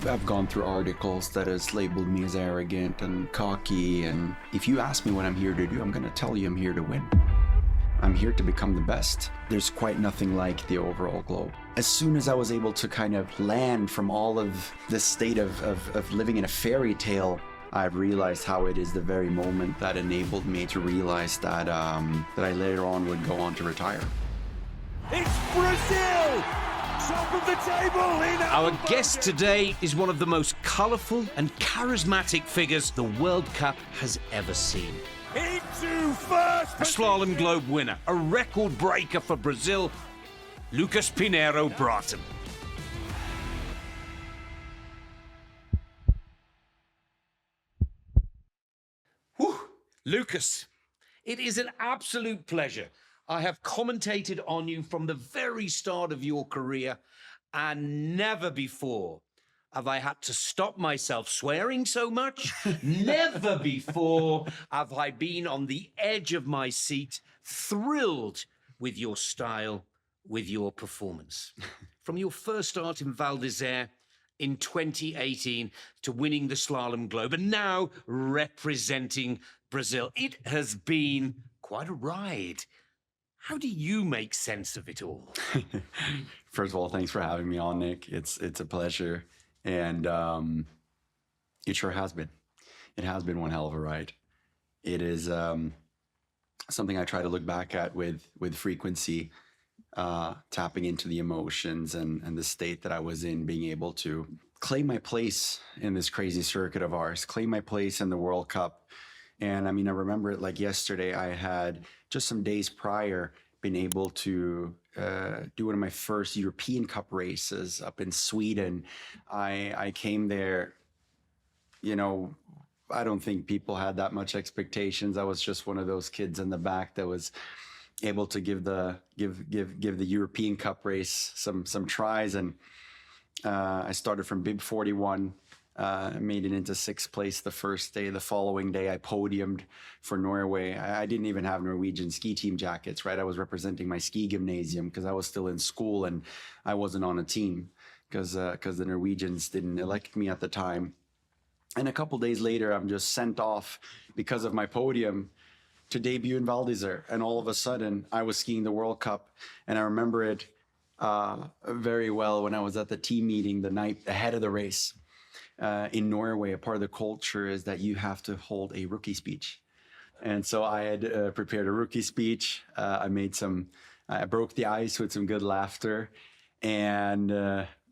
I've gone through articles that has labeled me as arrogant and cocky, and if you ask me what I'm here to do, I'm going to tell you I'm here to win. I'm here to become the best. There's quite nothing like the overall globe. As soon as I was able to kind of land from all of this state of living in a fairy tale, I've realized how it is the very moment that enabled me to realize that that I later on would go on to retire. It's Brazil! Top of the table in Our guest today is one of the most colourful and charismatic figures the World Cup has ever seen. into first. A Slalom Globe winner, a record breaker for Brazil, Lucas Pinheiro Braathen. Whew. Lucas, it is an absolute pleasure. I have commentated on you from the very start of your career, and never before have I had to stop myself swearing so much. Never before have I been on the edge of my seat, thrilled with your style, with your performance. From your first start in Val d'Isère in 2018 to winning the Slalom Globe and now representing Brazil, it has been quite a ride. How do you make sense of it all? First of all, thanks for having me on, Nick. It's a pleasure. And it sure has been. It has been one hell of a ride. It is something I try to look back at with frequency, tapping into the emotions and the state that I was in, being able to claim my place in this crazy circuit of ours, claim my place in the World Cup. And I mean, I remember it like yesterday. I had just some days prior been able to do one of my first European Cup races up in Sweden. I came there, you know, I don't think people had that much expectations. I was just one of those kids in the back that was able to give the European Cup race some tries. And I started from bib 41. Made it into sixth place the first day. The following day, I podiumed for Norway. I didn't even have Norwegian ski team jackets, right? I was representing my ski gymnasium because I was still in school and I wasn't on a team because the Norwegians didn't elect me at the time. And a couple days later, I'm just sent off because of my podium to debut in Val d'Isère. And all of a sudden, I was skiing the World Cup. And I remember it very well when I was at the team meeting the night ahead of the race. In Norway, a part of the culture is that you have to hold a rookie speech. And so I had prepared a rookie speech. I broke the ice with some good laughter. And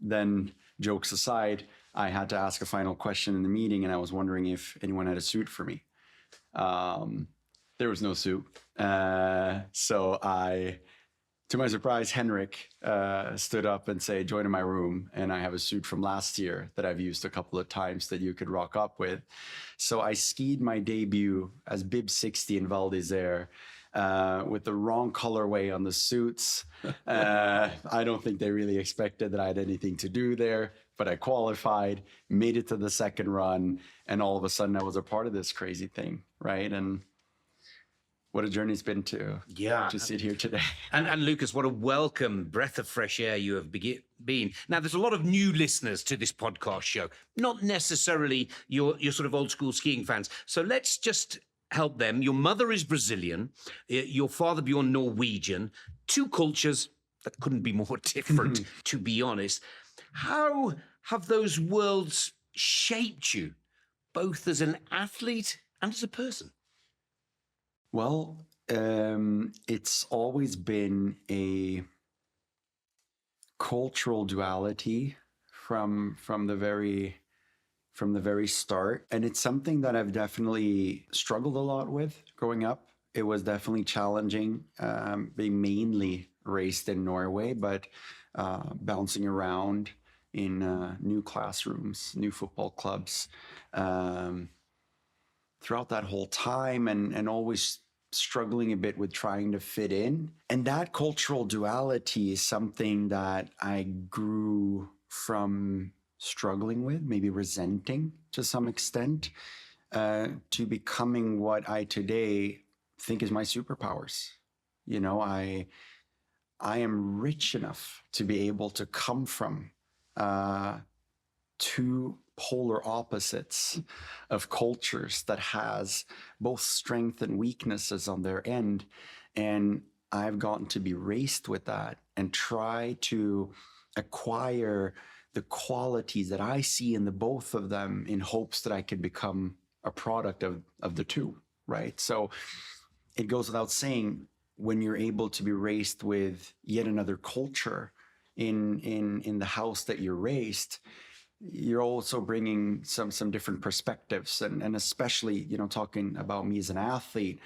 then, jokes aside, I had to ask a final question in the meeting, and I was wondering if anyone had a suit for me. There was no suit. So to my surprise, Henrik stood up and said, join in my room. And I have a suit from last year that I've used a couple of times that you could rock up with. So I skied my debut as bib 60 in Val d'Isère with the wrong colorway on the suits. I don't think they really expected that I had anything to do there, but I qualified, made it to the second run. And all of a sudden I was a part of this crazy thing, right? And what a journey it's been to sit here today. And Lucas, what a welcome breath of fresh air you have been. Now, there's a lot of new listeners to this podcast show, not necessarily your sort of old school skiing fans. So let's just help them. Your mother is Brazilian, your father, Bjorn, Norwegian, two cultures that couldn't be more different, to be honest. How have those worlds shaped you, both as an athlete and as a person? Well, it's always been a cultural duality from the very start, and it's something that I've definitely struggled a lot with growing up. It was definitely challenging, being mainly raised in Norway, but bouncing around in new classrooms, new football clubs. Throughout that whole time and always struggling a bit with trying to fit in. And that cultural duality is something that I grew from struggling with, maybe resenting to some extent, to becoming what I today think is my superpowers. You know, I am rich enough to be able to come from two polar opposites of cultures that has both strength and weaknesses on their end. And I've gotten to be raced with that and try to acquire the qualities that I see in the both of them in hopes that I could become a product of the two, right? So it goes without saying, when you're able to be raised with yet another culture in the house that you're raised, you're also bringing some different perspectives, and especially, you know, talking about me as an athlete,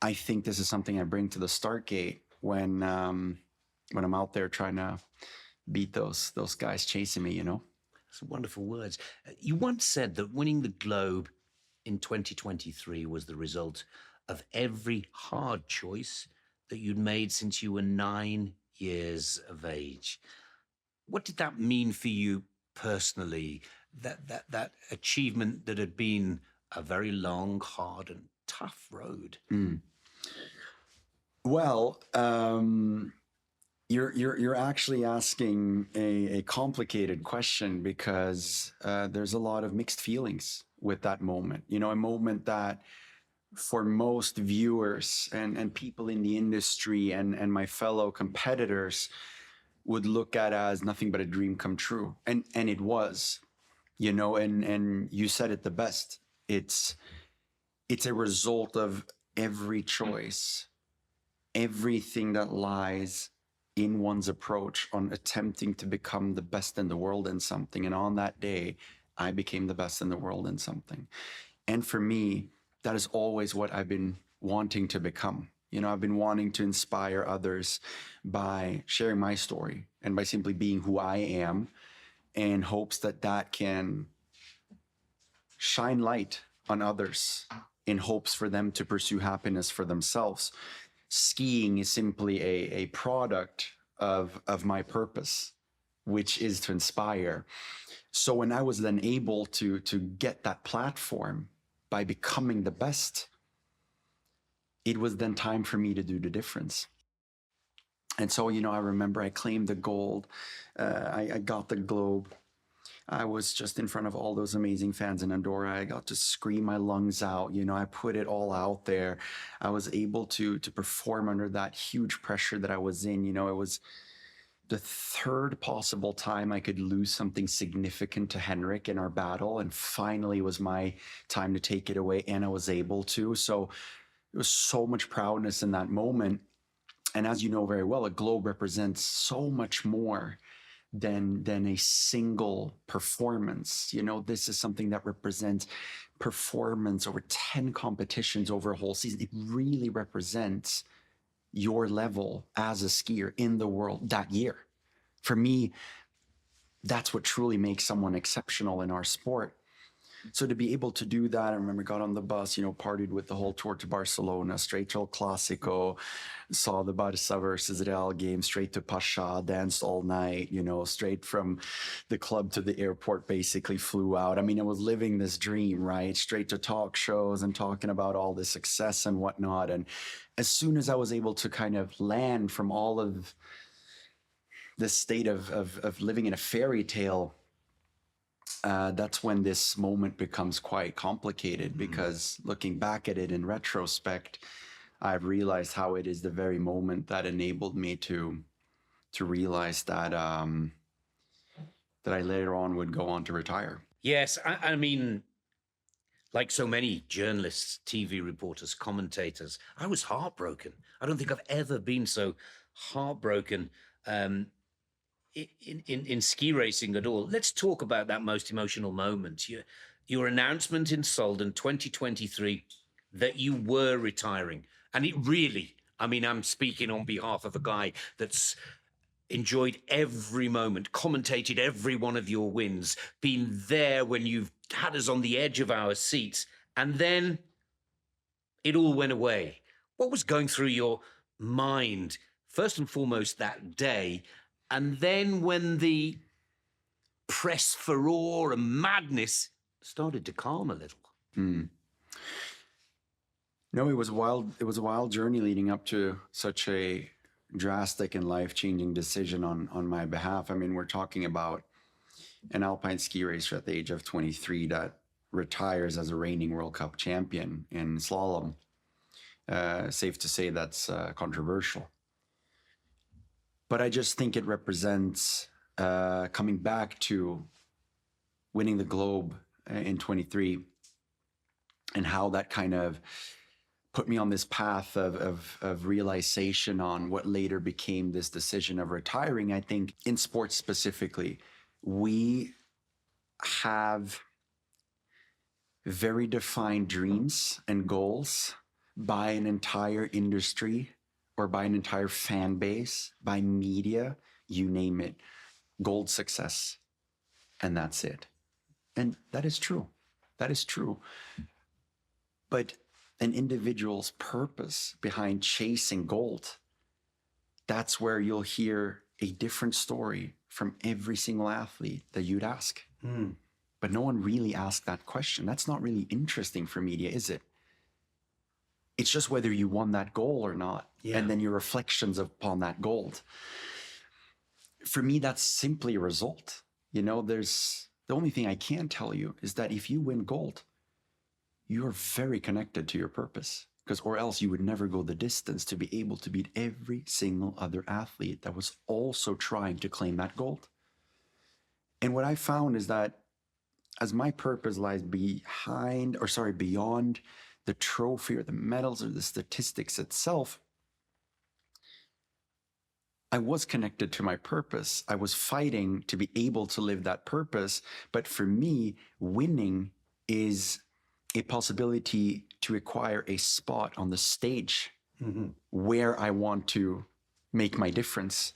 I think this is something I bring to the start gate when I'm out there trying to beat those guys chasing me, you know. Some wonderful words. You once said that winning the Globe in 2023 was the result of every hard choice that you'd made since you were 9 years of age. What did that mean for you personally, that achievement that had been a very long, hard, and tough road? Well, you're actually asking a complicated question, because there's a lot of mixed feelings with that moment. You know, a moment that for most viewers and people in the industry and my fellow competitors would look at as nothing but a dream come true. And it was, you know, and you said it the best. It's a result of every choice, everything that lies in one's approach on attempting to become the best in the world in something. And on that day, I became the best in the world in something. And for me, that is always what I've been wanting to become. You know, I've been wanting to inspire others by sharing my story and by simply being who I am, in hopes that that can shine light on others, in hopes for them to pursue happiness for themselves. Skiing is simply a product of my purpose, which is to inspire. So when I was then able to get that platform by becoming the best, it was then time for me to do the difference. And so, you know, I remember I claimed the gold. I got the Globe. I was just in front of all those amazing fans in Andorra. I got to scream my lungs out. You know, I put it all out there. I was able to perform under that huge pressure that I was in. You know, it was the third possible time I could lose something significant to Henrik in our battle. And finally it was my time to take it away, and I was able to. So there was so much proudness in that moment. And as you know very well, a Globe represents so much more than a single performance. You know, this is something that represents performance over 10 competitions over a whole season. It really represents your level as a skier in the world that year. For me, that's what truly makes someone exceptional in our sport. So to be able to do that, I remember got on the bus, you know, partied with the whole tour to Barcelona, straight to El Clásico, saw the Barça versus Real game, straight to Pasha, danced all night, you know, straight from the club to the airport, basically flew out. I mean, I was living this dream, right? Straight to talk shows and talking about all the success and whatnot. And as soon as I was able to kind of land from all of this state of living in a fairy tale, that's when this moment becomes quite complicated, because looking back at it in retrospect, I've realized how it is the very moment that enabled me to realize that that I later on would go on to retire. Yes, I mean, like so many journalists, TV reporters, commentators, I was heartbroken. I don't think I've ever been so heartbroken in ski racing at all. Let's talk about that most emotional moment. Your announcement in Solden 2023 that you were retiring. And it really, I mean, I'm speaking on behalf of a guy that's enjoyed every moment, commentated every one of your wins, been there when you've had us on the edge of our seats, and then it all went away. What was going through your mind, first and foremost, that day? And then when the press furore and madness started to calm a little. No, it was wild. It was a wild journey leading up to such a drastic and life-changing decision on my behalf. I mean, we're talking about an Alpine ski racer at the age of 23 that retires as a reigning World Cup champion in slalom. Safe to say that's controversial. But I just think it represents coming back to winning the Globe in 23 and how that kind of put me on this path of realization on what later became this decision of retiring. I think in sports specifically, we have very defined dreams and goals by an entire industry or by an entire fan base, by media, you name it, gold success. And that's it. And that is true. That is true. But an individual's purpose behind chasing gold, that's where you'll hear a different story from every single athlete that you'd ask. But no one really asked that question. That's not really interesting for media, is it? It's just whether you won that goal or not, and then your reflections upon that gold. For me, that's simply a result. You know, there's the only thing I can tell you is that if you win gold, you're very connected to your purpose, or else you would never go the distance to be able to beat every single other athlete that was also trying to claim that gold. And what I found is that as my purpose lies beyond the trophy or the medals or the statistics itself, I was connected to my purpose. I was fighting to be able to live that purpose. But for me, winning is a possibility to acquire a spot on the stage where I want to make my difference.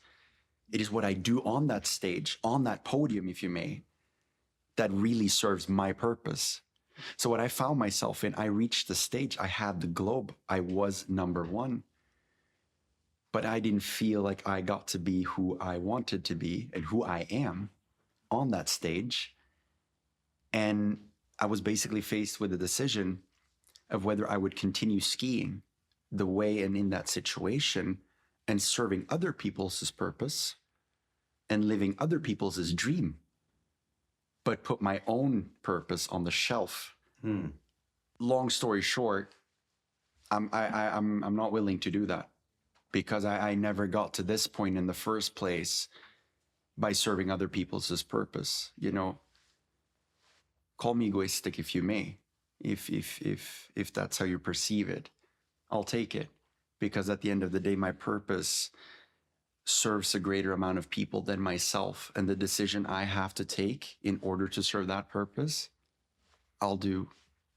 It is what I do on that stage, on that podium, if you may, that really serves my purpose. So what I found myself in, I reached the stage, I had the globe, I was number one. But I didn't feel like I got to be who I wanted to be and who I am on that stage. And I was basically faced with a decision of whether I would continue skiing the way and in that situation and serving other people's purpose and living other people's dream, but put my own purpose on the shelf. Long story short, I'm not willing to do that because I never got to this point in the first place by serving other people's purpose. You know, call me egoistic if you may, if that's how you perceive it. I'll take it, because at the end of the day, my purpose serves a greater amount of people than myself, and the decision I have to take in order to serve that purpose, I'll do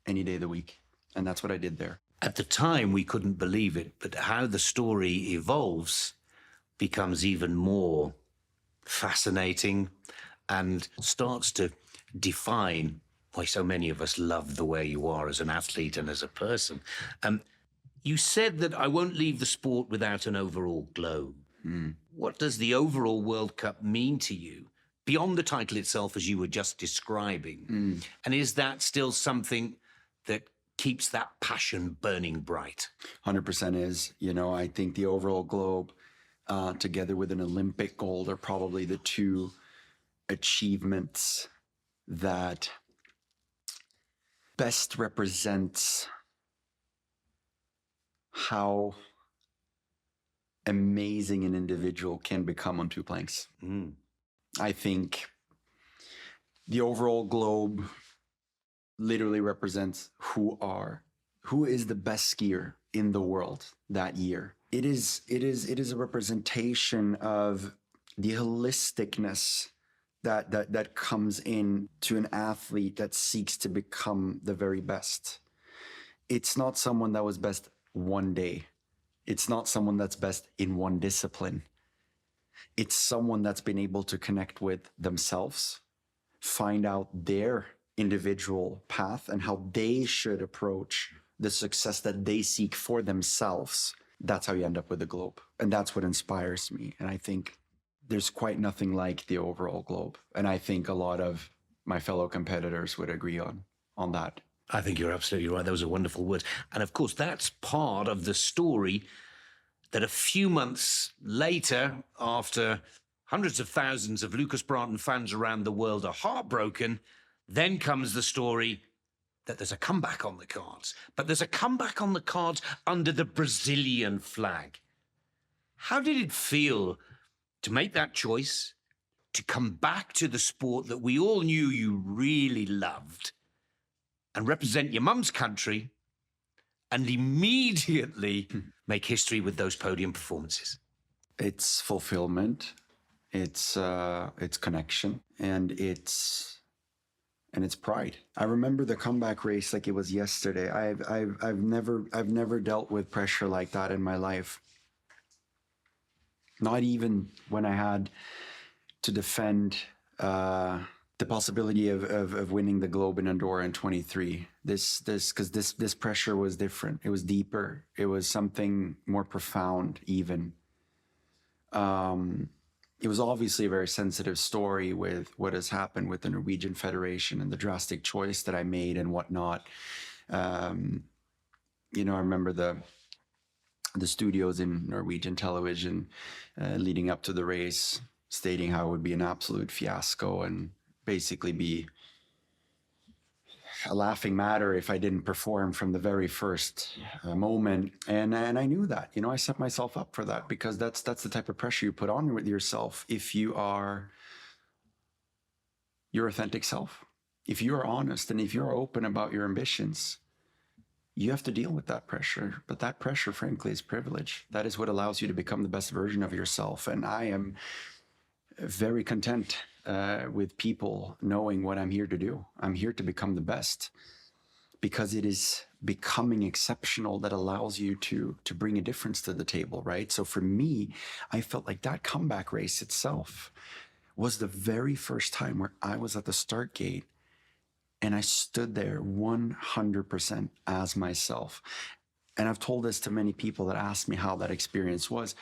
any day of the week. And that's what I did there. At the time, we couldn't believe it, but how the story evolves becomes even more fascinating and starts to define why so many of us love the way you are as an athlete and as a person. You said that I won't leave the sport without an overall globe. What does the overall World Cup mean to you beyond the title itself, as you were just describing? And is that still something that keeps that passion burning bright? 100% is. You know, I think the overall globe, together with an Olympic gold, are probably the two achievements that best represents how amazing an individual can become on two planks. I think the overall globe literally represents who is the best skier in the world that year. It is a representation of the holisticness that comes in to an athlete that seeks to become the very best. It's not someone that was best one day. It's not someone that's best in one discipline. It's someone that's been able to connect with themselves, find out their individual path and how they should approach the success that they seek for themselves. That's how you end up with the globe. And that's what inspires me. And I think there's quite nothing like the overall globe. And I think a lot of my fellow competitors would agree on that. I think you're absolutely right. That was a wonderful word. And of course, that's part of the story that a few months later, after Hundreds of thousands of Lucas Braathen fans around the world are heartbroken. Then comes the story that there's a comeback on the cards, but there's a comeback on the cards under the Brazilian flag. How did it feel to make that choice, to come back to the sport that we all knew you really loved and represent your mum's country and immediately make history with those podium performances? It's fulfillment, it's connection, and it's pride. I remember the comeback race like it was yesterday. I've never dealt with pressure like that in my life. Not even when I had to defend the possibility of winning the Globe in Andorra in 23. This pressure was different. It was deeper. It was something more profound even. It was obviously a very sensitive story with what has happened with the Norwegian Federation and the drastic choice that I made and whatnot. I remember the studios in Norwegian television leading up to the race stating how it would be an absolute fiasco and basically be a laughing matter if I didn't perform from the very first moment. And I knew that, I set myself up for that because that's the type of pressure you put on with yourself if you are your authentic self. If you're honest and if you're open about your ambitions, you have to deal with that pressure. But that pressure, frankly, is privilege. That is what allows you to become the best version of yourself. And I am very content with people knowing what I'm here to do. I'm here to become the best because it is becoming exceptional that allows you to bring a difference to the table, right? So for me, I felt like that comeback race itself was the very first time where I was at the start gate and I stood there 100% as myself. And I've told this to many people that ask me how that experience was.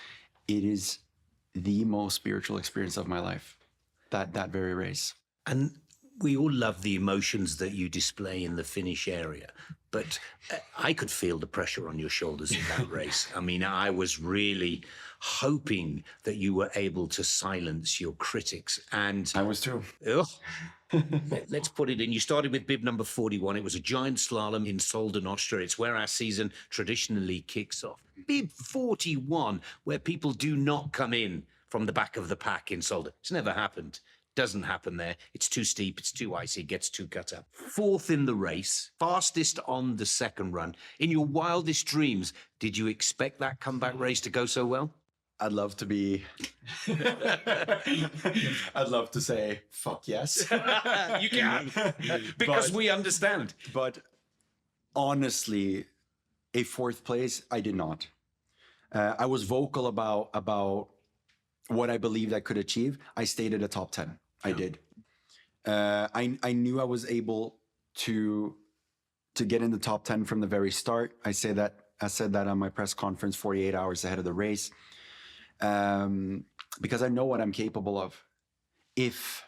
It is the most spiritual experience of my life, that very race. And we all love the emotions that you display in the finish area, but I could feel the pressure on your shoulders in that race. I mean, I was really hoping that you were able to silence your critics. And I was too. Let's put it in. You started with bib number 41. It was a giant slalom in Solden, Austria. It's where our season traditionally kicks off. Bib 41, where people do not come in from the back of the pack in Solden. It's never happened. Doesn't happen there. It's too steep. It's too icy. It gets too cut up. Fourth in the race, fastest on the second run. In your wildest dreams, did you expect that comeback race to go so well? I'd love to be, I'd love to say, fuck yes. You can, because we understand. But honestly, a fourth place, I did not. I was vocal about what I believed I could achieve. I stayed at a top 10. I did. I knew I was able to get in the top 10 from the very start. I said that on my press conference 48 hours ahead of the race. Because I know what I'm capable of if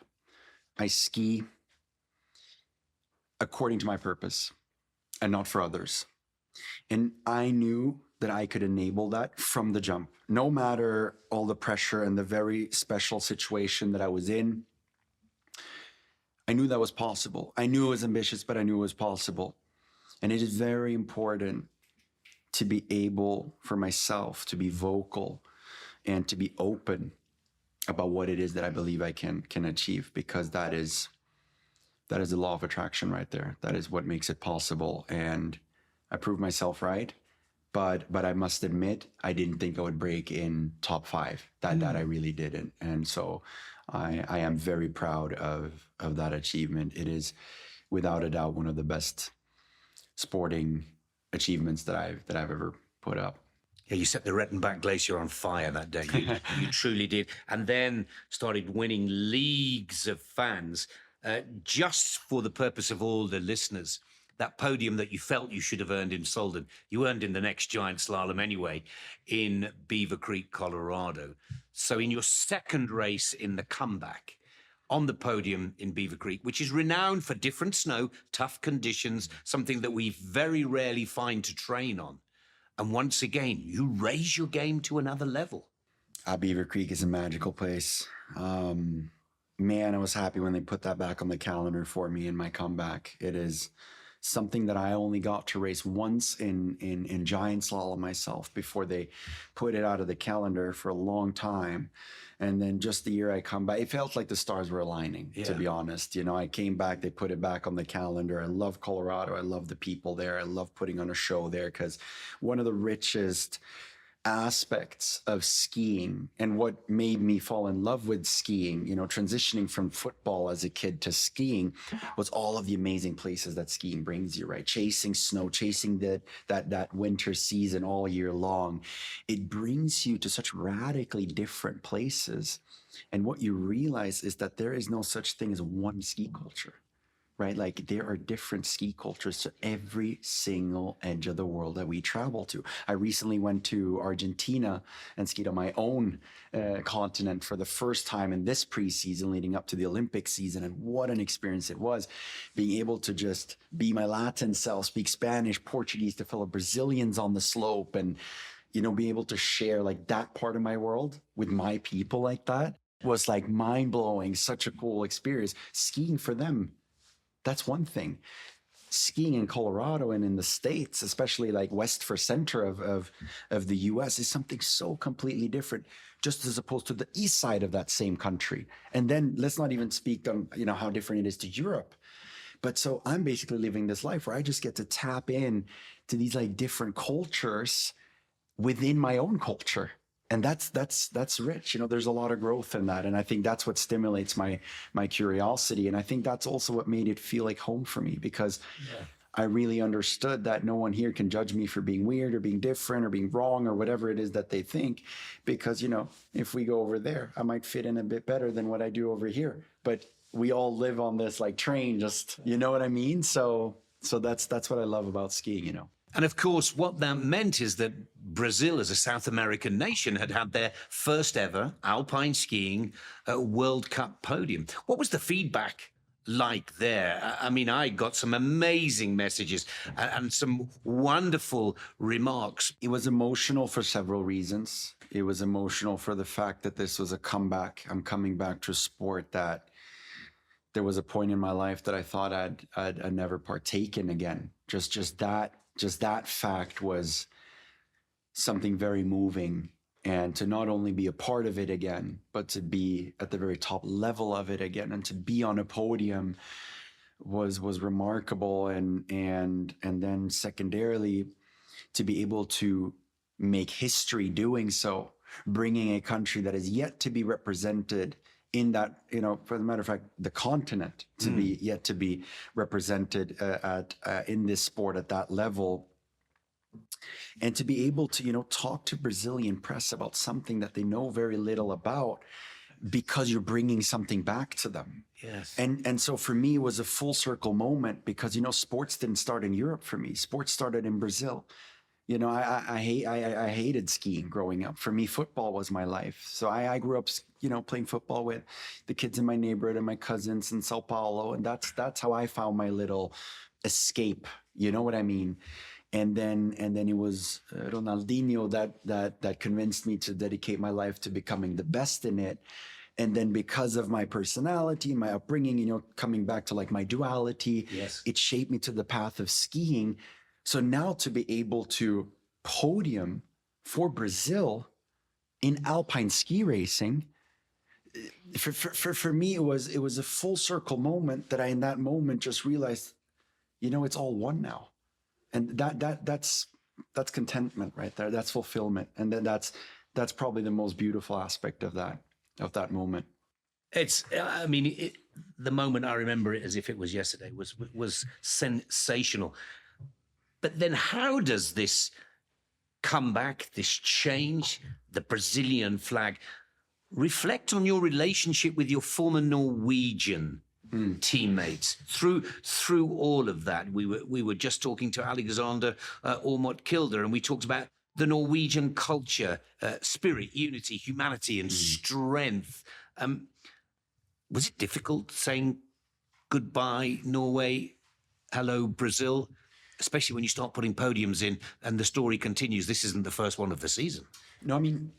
I ski according to my purpose and not for others. And I knew that I could enable that from the jump, no matter all the pressure and the very special situation that I was in. I knew that was possible. I knew it was ambitious, but I knew it was possible. And it is very important to be able for myself to be vocal and to be open about what it is that I believe I can achieve, because that is the law of attraction right there. That is what makes it possible. And I proved myself right, but I must admit, I didn't think I would break in top 5. That I really didn't. And so I am very proud of that achievement. It is without a doubt one of the best sporting achievements that I've ever put up. Yeah, you set the Rettenbach Glacier on fire that day. You truly did. And then started winning leagues of fans just for the purpose of all the listeners. That podium that you felt you should have earned in Solden, you earned in the next giant slalom anyway in Beaver Creek, Colorado. So in your second race in the comeback, on the podium in Beaver Creek, which is renowned for different snow, tough conditions, something that we very rarely find to train on. And once again, you raise your game to another level. Beaver Creek is a magical place. Man, I was happy when they put that back on the calendar for me in my comeback. It is something that I only got to race once in giant slalom myself before they put it out of the calendar for a long time. And then just the year I come back, it felt like the stars were aligning, to be honest. You know, I came back, they put it back on the calendar. I love Colorado. I love the people there. I love putting on a show there because one of the richest aspects of skiing and what made me fall in love with skiing, you know, transitioning from football as a kid to skiing was all of the amazing places that skiing brings you, right? Chasing snow, chasing that winter season all year long. It brings you to such radically different places. And what you realize is that there is no such thing as one ski culture. Right? Like there are different ski cultures to every single edge of the world that we travel to. I recently went to Argentina and skied on my own continent for the first time in this preseason leading up to the Olympic season. And what an experience it was being able to just be my Latin self, speak Spanish, Portuguese to fellow Brazilians on the slope and, you know, be able to share like that part of my world with my people like that was like mind blowing, such a cool experience. Skiing for them, that's one thing. Skiing in Colorado and in the States, especially like west for center of the US, is something so completely different, just as opposed to the east side of that same country. And then let's not even speak on, you know, how different it is to Europe. But so I'm basically living this life where I just get to tap in to these like different cultures within my own culture. And that's rich. You know, there's a lot of growth in that. And I think that's what stimulates my curiosity. And I think that's also what made it feel like home for me, because I really understood that no one here can judge me for being weird or being different or being wrong or whatever it is that they think. Because, you know, if we go over there, I might fit in a bit better than what I do over here. But we all live on this like train, just, you know what I mean? So that's what I love about skiing, you know. And of course, what that meant is that Brazil, as a South American nation, had had their first ever alpine skiing World Cup podium. What was the feedback like there? I mean, I got some amazing messages and some wonderful remarks. It was emotional for several reasons. It was emotional for the fact that this was a comeback. I'm coming back to a sport that there was a point in my life that I thought I'd never partake in again. Just that fact was something very moving. And to not only be a part of it again, but to be at the very top level of it again and to be on a podium was remarkable. And then secondarily, to be able to make history doing so, bringing a country that is yet to be represented in that, you know, for the matter of fact, the continent to be yet to be represented in this sport at that level. And to be able to, you know, talk to Brazilian press about something that they know very little about because you're bringing something back to them. Yes. And so for me, it was a full circle moment because, you know, sports didn't start in Europe for me. Sports started in Brazil. You know, I hated skiing growing up. For me, football was my life. So I grew up, you know, playing football with the kids in my neighborhood and my cousins in Sao Paulo. And that's how I found my little escape. You know what I mean? And then it was Ronaldinho that convinced me to dedicate my life to becoming the best in it. And then because of my personality and my upbringing, you know, coming back to like my duality, it shaped me to the path of skiing. So now to be able to podium for Brazil in alpine ski racing, for me, it was a full circle moment that I, in that moment, just realized, you know, it's all one now. And that's contentment right there. That's fulfillment. And then that's probably the most beautiful aspect of that moment. It's, I mean, the moment, I remember it as if it was yesterday, was sensational. But then how does this comeback, this change, the Brazilian flag, reflect on your relationship with your former Norwegian teammates through all of that? We were just talking to Alexander Ormot Kilder, and we talked about the Norwegian culture, spirit, unity, humanity, and strength. Was it difficult saying goodbye, Norway, hello, Brazil? Especially when you start putting podiums in and the story continues. This isn't the first one of the season. No, I mean,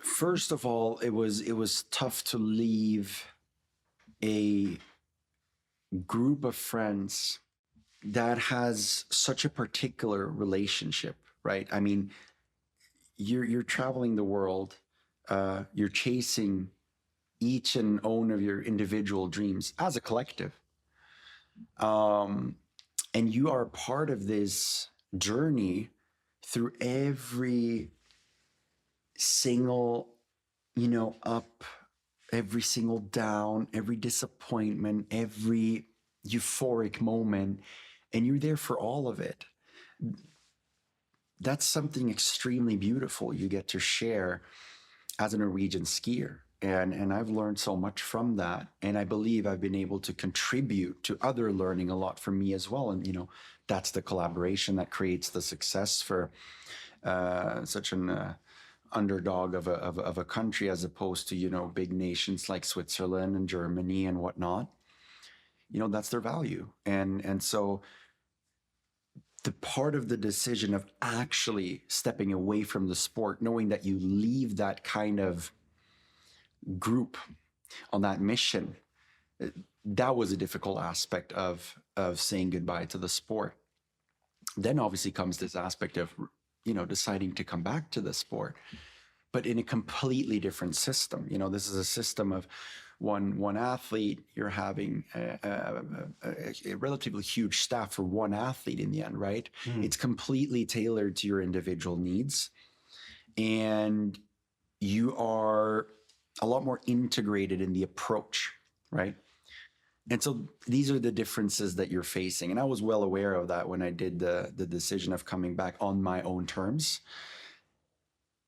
First of all, it was tough to leave a group of friends that has such a particular relationship, right? I mean, you're traveling the world, you're chasing each and own of your individual dreams as a collective, and you are part of this journey through every single, up, every single down, every disappointment, every euphoric moment, and you're there for all of it. That's something extremely beautiful you get to share as a Norwegian skier. And I've learned so much from that. And I believe I've been able to contribute to other learning a lot for me as well. And, that's the collaboration that creates the success for such an underdog of a country, as opposed to, big nations like Switzerland and Germany and whatnot. That's their value. And so the part of the decision of actually stepping away from the sport, knowing that you leave that kind of group on that mission, that was a difficult aspect of saying goodbye to the sport. Then obviously comes this aspect of deciding to come back to the sport, but in a completely different system. This is a system of one athlete. You're having a relatively huge staff for one athlete in the end, right? It's completely tailored to your individual needs, and you are a lot more integrated in the approach, right? And so these are the differences that you're facing. And I was well aware of that when I did the decision of coming back on my own terms.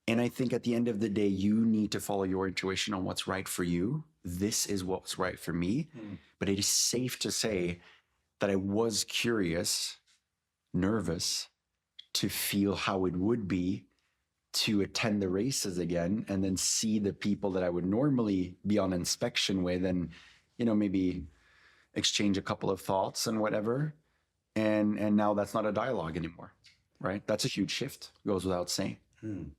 And I think at the end of the day, you need to follow your intuition on what's right for you. This is what's right for me. But it is safe to say that I was curious, nervous to feel how it would be to attend the races again and then see the people that I would normally be on inspection with, and, maybe exchange a couple of thoughts and whatever. And now that's not a dialogue anymore, right? That's a huge shift, goes without saying.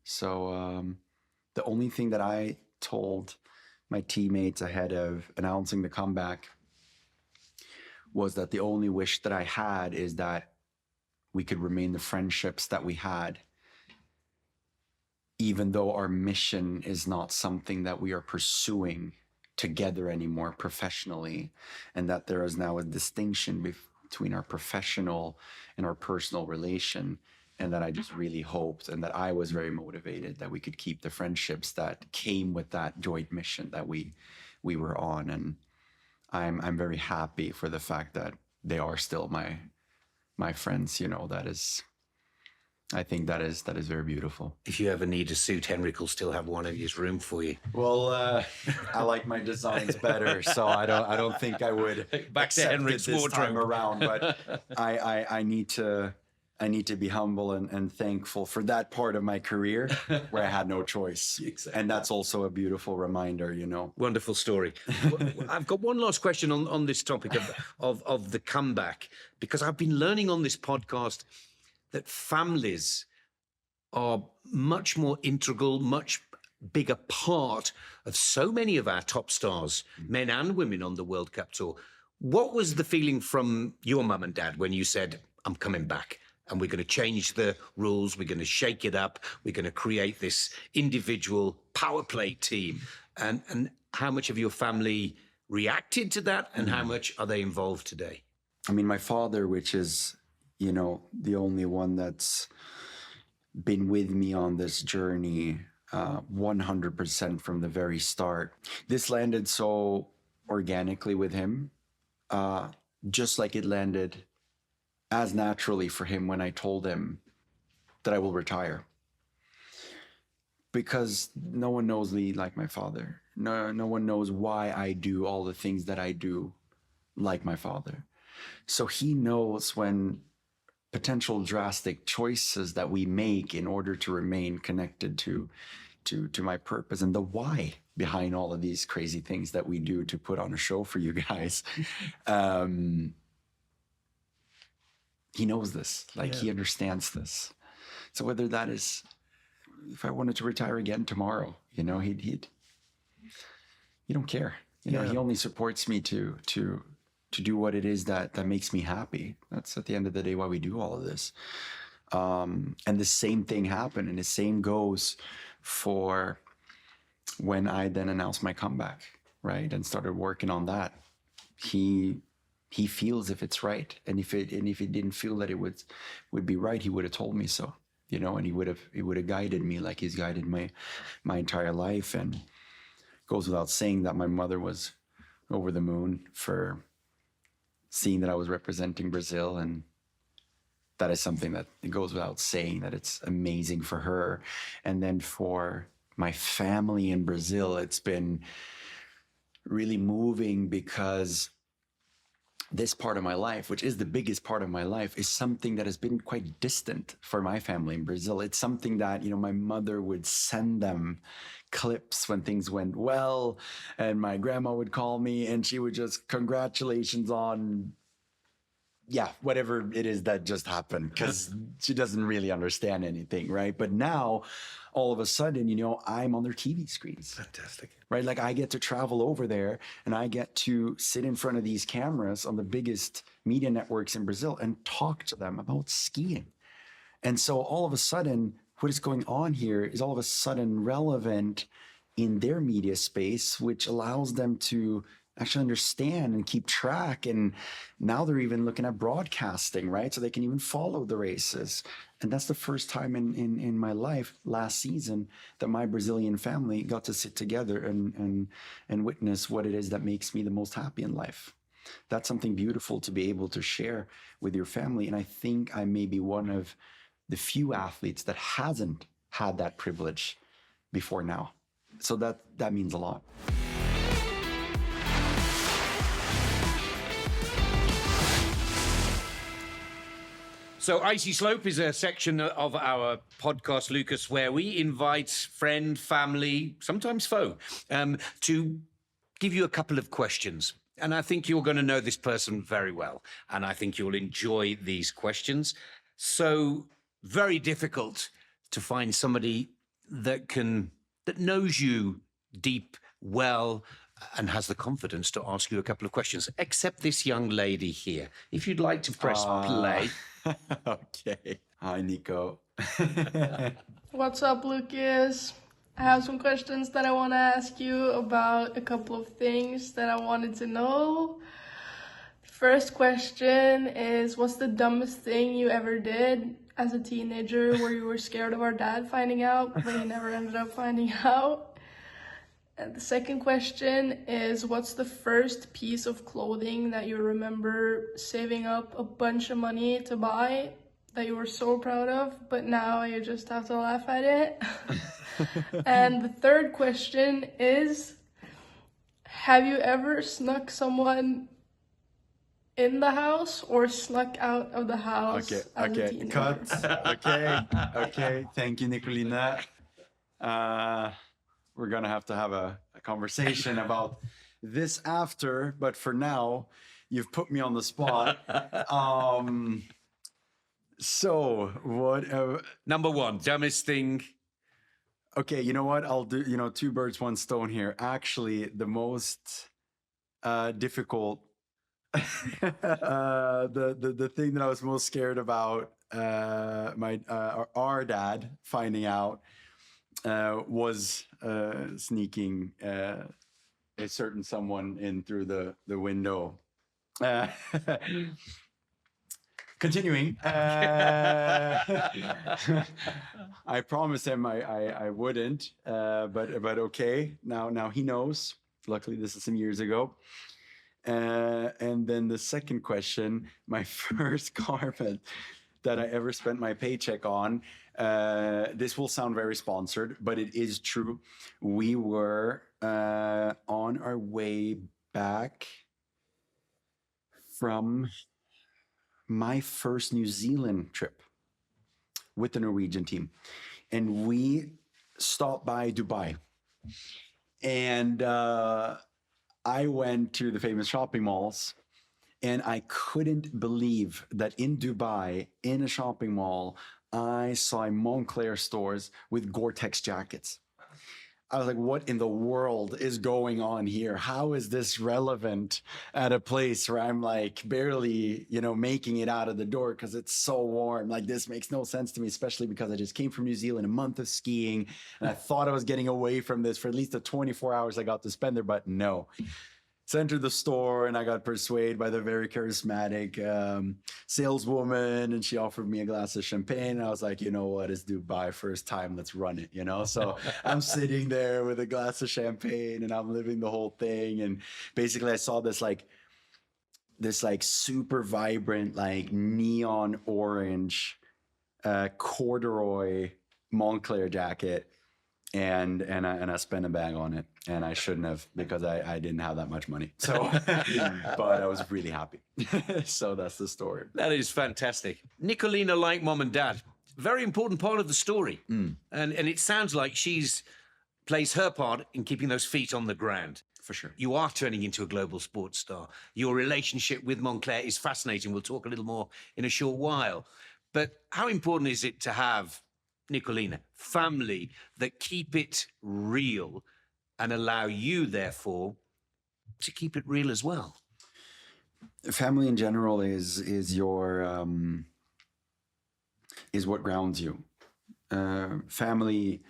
So the only thing that I told my teammates ahead of announcing the comeback was that the only wish that I had is that we could remain the friendships that we had, even though our mission is not something that we are pursuing together anymore professionally, and that there is now a distinction between our professional and our personal relation. And that I just really hoped, and that I was very motivated, that we could keep the friendships that came with that joint mission that we were on. And I'm very happy for the fact that they are still my friends. I think that is very beautiful. If you ever need a suit, Henrik will still have one in his room for you. Well, I like my designs better, so I don't think I would Back to Henrik's this time wardrobe. around. But I need to be humble and thankful for that part of my career where I had no choice. Exactly. And that's also a beautiful reminder, Wonderful story. I've got one last question on this topic of the comeback, because I've been learning on this podcast that families are much more integral, much bigger part of so many of our top stars, men and women, on the World Cup Tour. What was the feeling from your mum and dad when you said, I'm coming back and we're going to change the rules, we're going to shake it up, we're going to create this individual power play team? And how much of your family reacted to that, and how much are they involved today? I mean, my father, which is, the only one that's been with me on this journey 100% from the very start. This landed so organically with him, just like it landed as naturally for him when I told him that I will retire. Because no one knows me like my father. No one knows why I do all the things that I do like my father. So he knows when potential drastic choices that we make in order to remain connected to my purpose, and the why behind all of these crazy things that we do to put on a show for you guys. He knows this, he understands this. So whether that is, if I wanted to retire again tomorrow, You know, he don't care. You know, he only supports me to do what it is that makes me happy. That's at the end of the day why we do all of this. And the same thing happened, and the same goes for when I then announced my comeback, right, and started working on that. He feels if it's right, and if he didn't feel that it would be right, he would have told me so, you know, and he would have guided me like he's guided my entire life. And goes without saying that my mother was over the moon for seeing that I was representing Brazil, and that is something that it goes without saying that it's amazing for her. And then for my family in Brazil, it's been really moving because this part of my life, which is the biggest part of my life, is something that has been quite distant for my family in Brazil. It's something that, you know, my mother would send them clips when things went well, and my grandma would call me and she would just congratulations on, yeah, whatever it is that just happened, because she doesn't really understand anything, right? But now, all of a sudden, you know, I'm on their TV screens. Fantastic. Right? Like I get to travel over there and I get to sit in front of these cameras on the biggest media networks in Brazil and talk to them about skiing. And so all of a sudden, what is going on here is all of a sudden relevant in their media space, which allows them to actually understand and keep track. And now they're even looking at broadcasting, right? So they can even follow the races. And that's the first time in my life last season that my Brazilian family got to sit together and witness what it is that makes me the most happy in life. That's something beautiful to be able to share with your family. And I think I may be one of the few athletes that hasn't had that privilege before now. So that means a lot. So Icy Slope is a section of our podcast, Lucas, where we invite friend, family, sometimes foe, to give you a couple of questions. And I think you're going to know this person very well. And I think you'll enjoy these questions. So very difficult to find somebody that knows you deep, well, and has the confidence to ask you a couple of questions, except this young lady here. If you'd like to press play. Okay. Hi, Nico. What's up, Lucas? I have some questions that I want to ask you about a couple of things that I wanted to know. First question is, what's the dumbest thing you ever did as a teenager where you were scared of our dad finding out, but he never ended up finding out? And the second question is, what's the first piece of clothing that you remember saving up a bunch of money to buy that you were so proud of, but now you just have to laugh at it? And the third question is, have you ever snuck someone in the house or snuck out of the house as a teenager? Cut. Okay. Thank you, Nicolina. We're going to have a conversation about this after, but for now, you've put me on the spot. So what? Number one, dumbest thing. Okay, you know what? I'll do, you know, two birds, one stone here. Actually, the most difficult, the thing that I was most scared about, our dad finding out, was sneaking a certain someone in through the window. Continuing, I promised him I wouldn't, but okay. Now he knows. Luckily, this is some years ago. And then the second question, my first garment that I ever spent my paycheck on. This will sound very sponsored, but it is true. We were on our way back from my first New Zealand trip with the Norwegian team. And we stopped by Dubai. And I went to the famous shopping malls. And I couldn't believe that in Dubai, in a shopping mall, I saw Moncler stores with Gore-Tex jackets. I was like, what in the world is going on here? How is this relevant at a place where I'm like barely, making it out of the door because it's so warm? Like, this makes no sense to me, especially because I just came from New Zealand, a month of skiing, and I thought I was getting away from this for at least the 24 hours I got to spend there, but no. So I entered the store and I got persuaded by the very charismatic saleswoman, and she offered me a glass of champagne. And I was like, you know what, it's Dubai, first time, let's run it, So I'm sitting there with a glass of champagne and I'm living the whole thing. And basically I saw this super vibrant, like neon orange corduroy Montclair jacket. And I spent a bag on it, and I shouldn't have, because I didn't have that much money. So, but I was really happy. So that's the story. That is fantastic. Nicolina, like mom and dad, very important part of the story. And it sounds like she's plays her part in keeping those feet on the ground. For sure. You are turning into a global sports star. Your relationship with Montclair is fascinating. We'll talk a little more in a short while. But how important is it to have, Nicolina, family that keep it real and allow you, therefore, to keep it real as well? Family in general is your is what grounds you. Family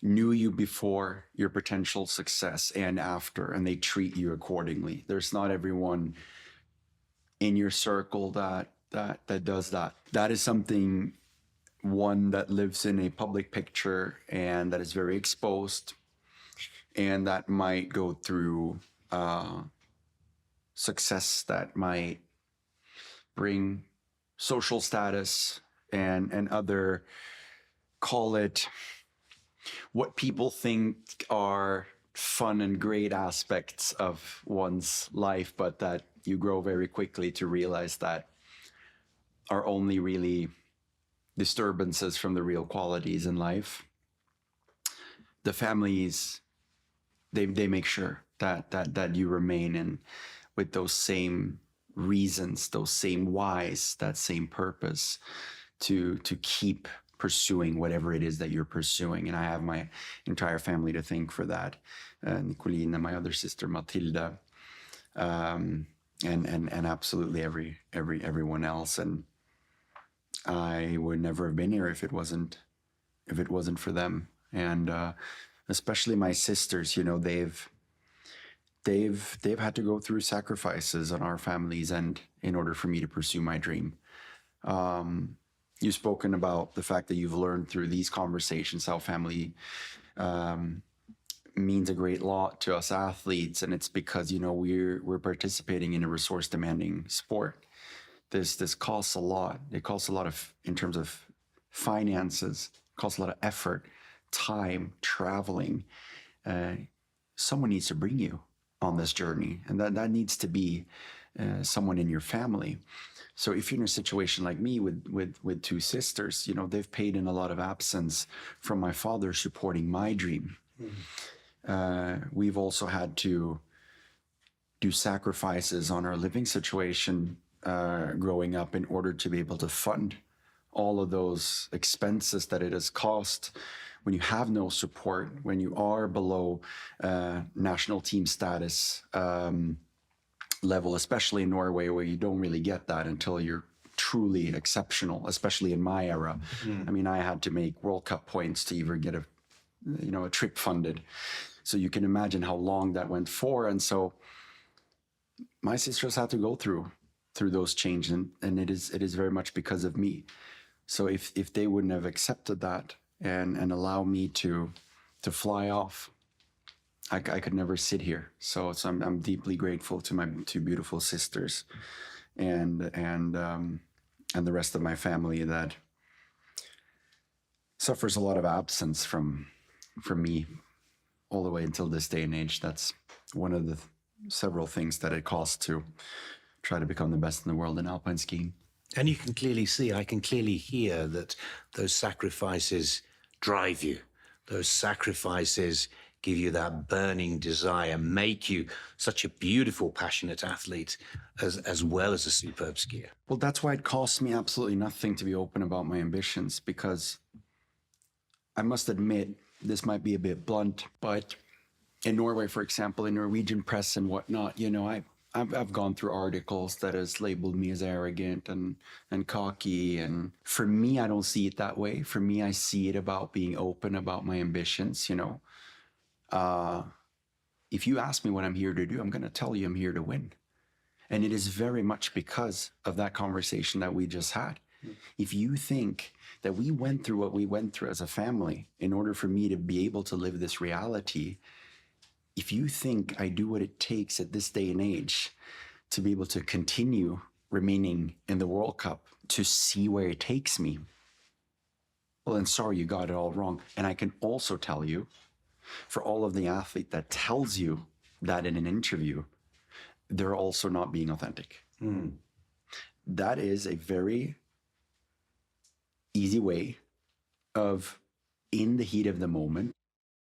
knew you before your potential success and after, and they treat you accordingly. There's not everyone in your circle that does that. That is something, one that lives in a public picture and that is very exposed, and that might go through success that might bring social status and other, call it what people think are fun and great aspects of one's life, but that you grow very quickly to realize that are only really disturbances from the real qualities in life. The families, they make sure that you remain in with those same reasons, those same whys, that same purpose to keep pursuing whatever it is that you're pursuing. And I have my entire family to thank for that. Nicolina, my other sister Matilda, and absolutely everyone else. And I would never have been here if it wasn't for them. And especially my sisters, they've had to go through sacrifices on our families and in order for me to pursue my dream. You've spoken about the fact that you've learned through these conversations how family means a great lot to us athletes, and it's because we're participating in a resource demanding sport. This costs a lot. It costs a lot in terms of finances. It costs a lot of effort, time, traveling. Someone needs to bring you on this journey, and that needs to be someone in your family. So if you're in a situation like me with two sisters, they've paid in a lot of absence from my father supporting my dream. We've also had to do sacrifices on our living situation growing up in order to be able to fund all of those expenses that it has cost when you have no support, when you are below national team status level, especially in Norway, where you don't really get that until you're truly exceptional, especially in my era. I mean, I had to make World Cup points to even get a trip funded. So you can imagine how long that went for. And so my sisters had to go through those changes, and it is very much because of me. So if they wouldn't have accepted that and allow me to fly off, I could never sit here. So I'm deeply grateful to my two beautiful sisters and the rest of my family that suffers a lot of absence from me all the way until this day and age. That's one of the several things that it costs to try to become the best in the world in alpine skiing. And you can clearly see, I can clearly hear that those sacrifices drive you. Those sacrifices give you that burning desire, make you such a beautiful, passionate athlete, as well as a superb skier. Well, that's why it costs me absolutely nothing to be open about my ambitions, because I must admit, this might be a bit blunt, but in Norway, for example, in Norwegian press and whatnot, you know, I've gone through articles that has labeled me as arrogant and cocky. And for me, I don't see it that way. For me, I see it about being open about my ambitions, you know. If you ask me what I'm here to do, I'm going to tell you I'm here to win. And it is very much because of that conversation that we just had. If you think that we went through what we went through as a family in order for me to be able to live this reality, if you think I do what it takes at this day and age to be able to continue remaining in the World Cup, to see where it takes me, well, then sorry, you got it all wrong. And I can also tell you, for all of the athlete that tells you that in an interview, they're also not being authentic. That is a very easy way of, in the heat of the moment,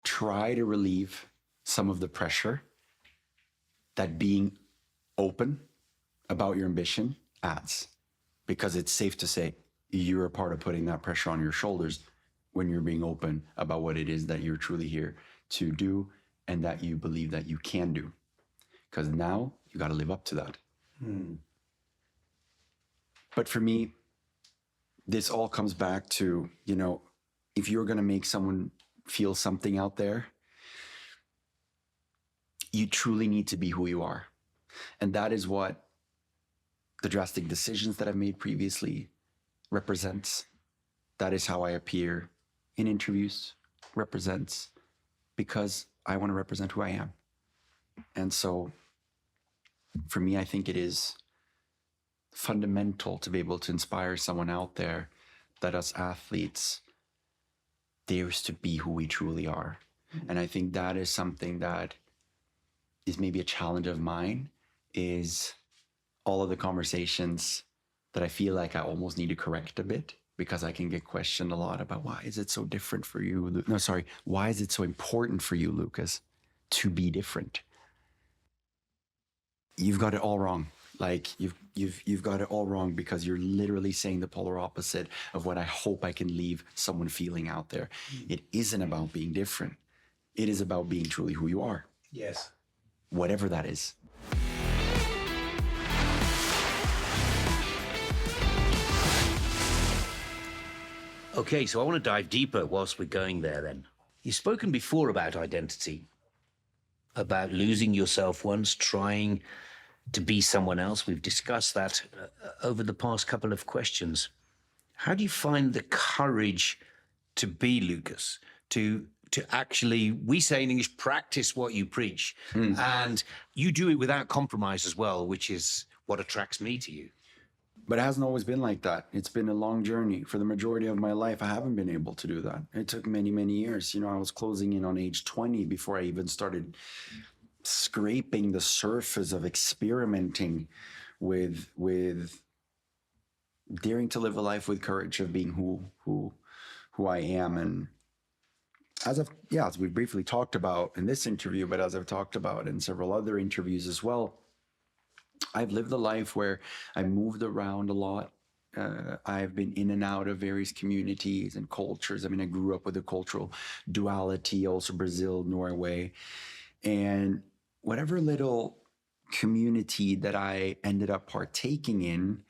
try to relieve some of the pressure that being open about your ambition adds. Because it's safe to say you're a part of putting that pressure on your shoulders when you're being open about what it is that you're truly here to do and that you believe that you can do. Because now you got to live up to that. But for me, this all comes back to, you know, if you're going to make someone feel something out there, you truly need to be who you are. And that is what the drastic decisions that I've made previously represents. That is how I appear in interviews, represents, because I want to represent who I am. And so for me, I think it is fundamental to be able to inspire someone out there that us athletes dares to be who we truly are. And I think that is something that is maybe a challenge of mine, is all of the conversations that I feel like I almost need to correct a bit, because I can get questioned a lot about, why is it so different for you? No, sorry. Why is it so important for you, Lucas, to be different? You've got it all wrong. Like you've got it all wrong, because you're literally saying the polar opposite of what I hope I can leave someone feeling out there. It isn't about being different. It is about being truly who you are. Yes. Whatever that is. Okay, so I want to dive deeper whilst we're going there then. You've spoken before about identity, about losing yourself once, trying to be someone else. We've discussed that over the past couple of questions. How do you find the courage to be Lucas, to actually, we say in English, practice what you preach? And you do it without compromise as well, which is what attracts me to you. But it hasn't always been like that. It's been a long journey. For the majority of my life, I haven't been able to do that. It took many, many years. You know, I was closing in on age 20 before I even started scraping the surface of experimenting with daring to live a life with courage, of being who I am. And as we've briefly talked about in this interview, but as I've talked about in several other interviews as well, I've lived a life where I moved around a lot. I've been in and out of various communities and cultures. I mean, I grew up with a cultural duality, also Brazil, Norway. And whatever little community that I ended up partaking in,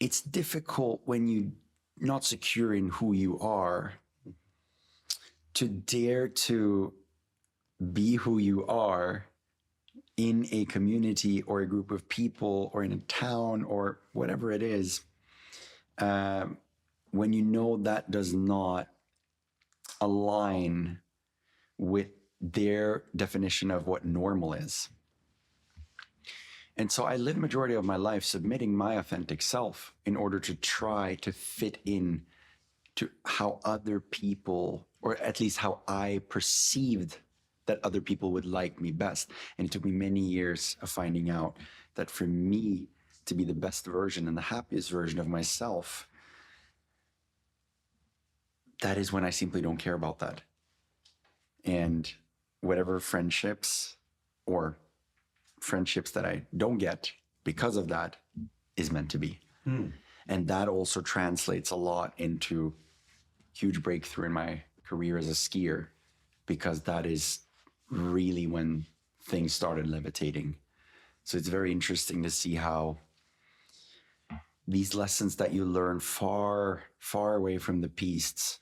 it's difficult when you're not secure in who you are to dare to be who you are in a community or a group of people or in a town or whatever it is, when you know that does not align with their definition of what normal is. And so I lived majority of my life submitting my authentic self in order to try to fit in to how other people, or at least how I perceived that other people would like me best. And it took me many years of finding out that for me to be the best version and the happiest version of myself, that is when I simply don't care about that. And whatever friendships or friendships that I don't get because of that is meant to be. And that also translates a lot into huge breakthrough in my career as a skier, because that is really when things started levitating. So it's very interesting to see how these lessons that you learn far, far away from the pistes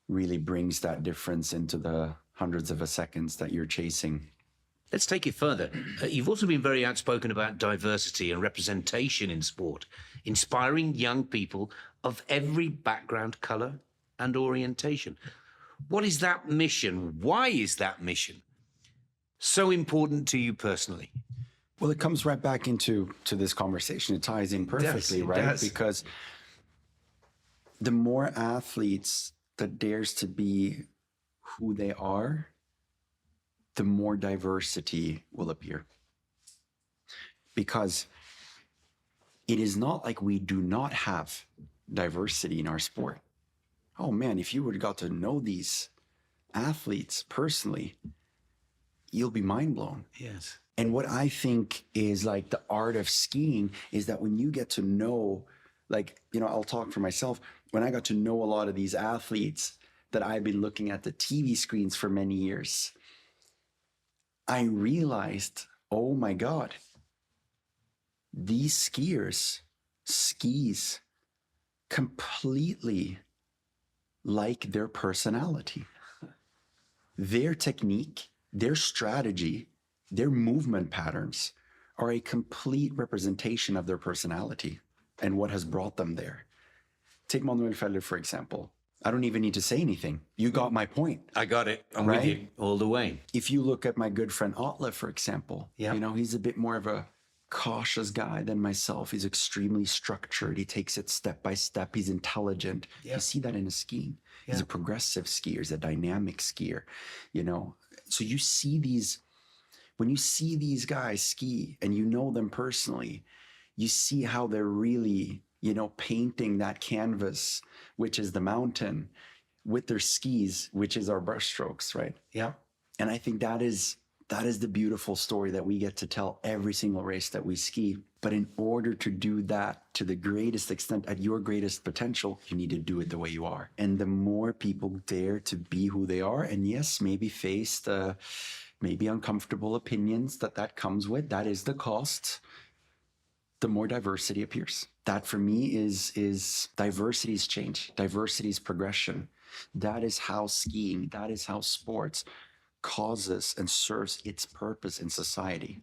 really brings that difference into the hundreds of a seconds that you're chasing. Let's take it further. You've also been very outspoken about diversity and representation in sport, inspiring young people of every background, color, and orientation. What is that mission? Why is that mission so important to you personally? Well, it comes right back into this conversation. It ties in perfectly, it right? does. Because the more athletes that dares to be who they are, the more diversity will appear. Because it is not like we do not have diversity in our sport. Oh man, if you would have got to know these athletes personally, you'll be mind blown. Yes. And what I think is like the art of skiing is that when you get to know, like, you know, I'll talk for myself. When I got to know a lot of these athletes that I've been looking at the TV screens for many years, I realized, oh my God, these skiers skis completely like their personality, their technique, their strategy, their movement patterns are a complete representation of their personality and what has brought them there. Take Manuel Feller, for example. I don't even need to say anything. You got my point. I got it. I'm Right? with you all the way. If you look at my good friend Otle, for example, Yeah. you know, he's a bit more of a cautious guy than myself. He's extremely structured. He takes it step by step. He's intelligent. Yeah. You see that in his skiing. He's Yeah. a progressive skier. He's a dynamic skier, you know. So you see these, when you see these guys ski and you know them personally, you see how they're really, you know, painting that canvas, which is the mountain, with their skis, which is our brushstrokes, right? Yeah. And I think that is the beautiful story that we get to tell every single race that we ski. But in order to do that to the greatest extent, at your greatest potential, you need to do it the way you are. And the more people dare to be who they are, and yes, maybe face the maybe uncomfortable opinions that comes with, that is the cost, the more diversity appears. That for me is diversity is change, diversity is progression. That is how skiing, that is how sports causes and serves its purpose in society,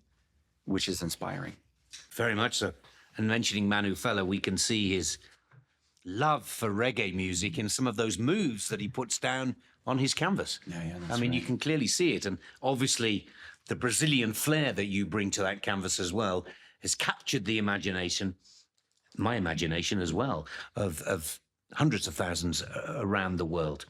which is inspiring. Very much so. And mentioning Manu Feller, we can see his love for reggae music in some of those moves that he puts down on his canvas. Yeah, I mean, you can clearly see it. And obviously, the Brazilian flair that you bring to that canvas as well has captured the imagination, my imagination as well, of hundreds of thousands around the world.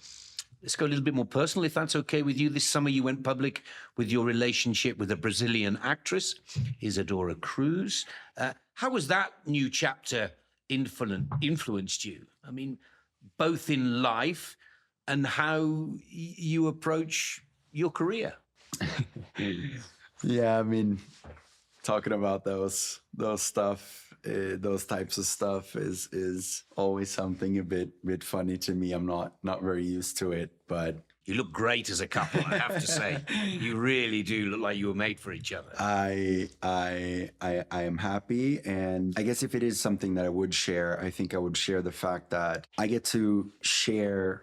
Let's go a little bit more personal, if that's okay with you. This summer you went public with your relationship with a Brazilian actress, Isadora Cruz. How has that new chapter influenced you? I mean, both in life and how you approach your career. Yeah, I mean, talking about those types of stuff is always something a bit funny to me. I'm not very used to it, but You look great as a couple, I have to say. You really do look like you were made for each other. I am happy, and I guess if it is something that I would share, I think I would share the fact that I get to share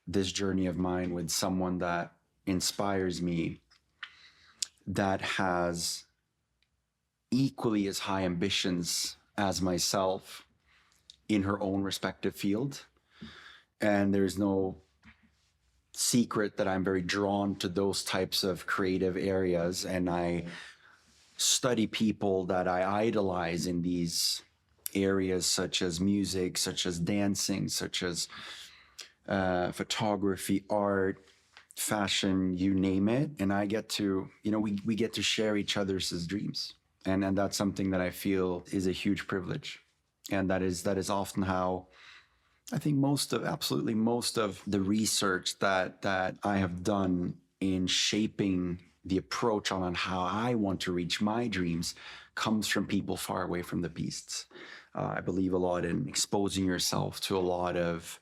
this journey of mine with someone that inspires me, that has equally as high ambitions as myself in her own respective field. And there's no secret that I'm very drawn to those types of creative areas, and I study people that I idolize in these areas, such as music, such as dancing, such as photography, art, fashion, you name it. And I get to, we get to share each other's dreams. And that's something that I feel is a huge privilege. And that is often how I think absolutely most of the research that I have done in shaping the approach on how I want to reach my dreams comes from people far away from the pistes. I believe a lot in exposing yourself to a lot of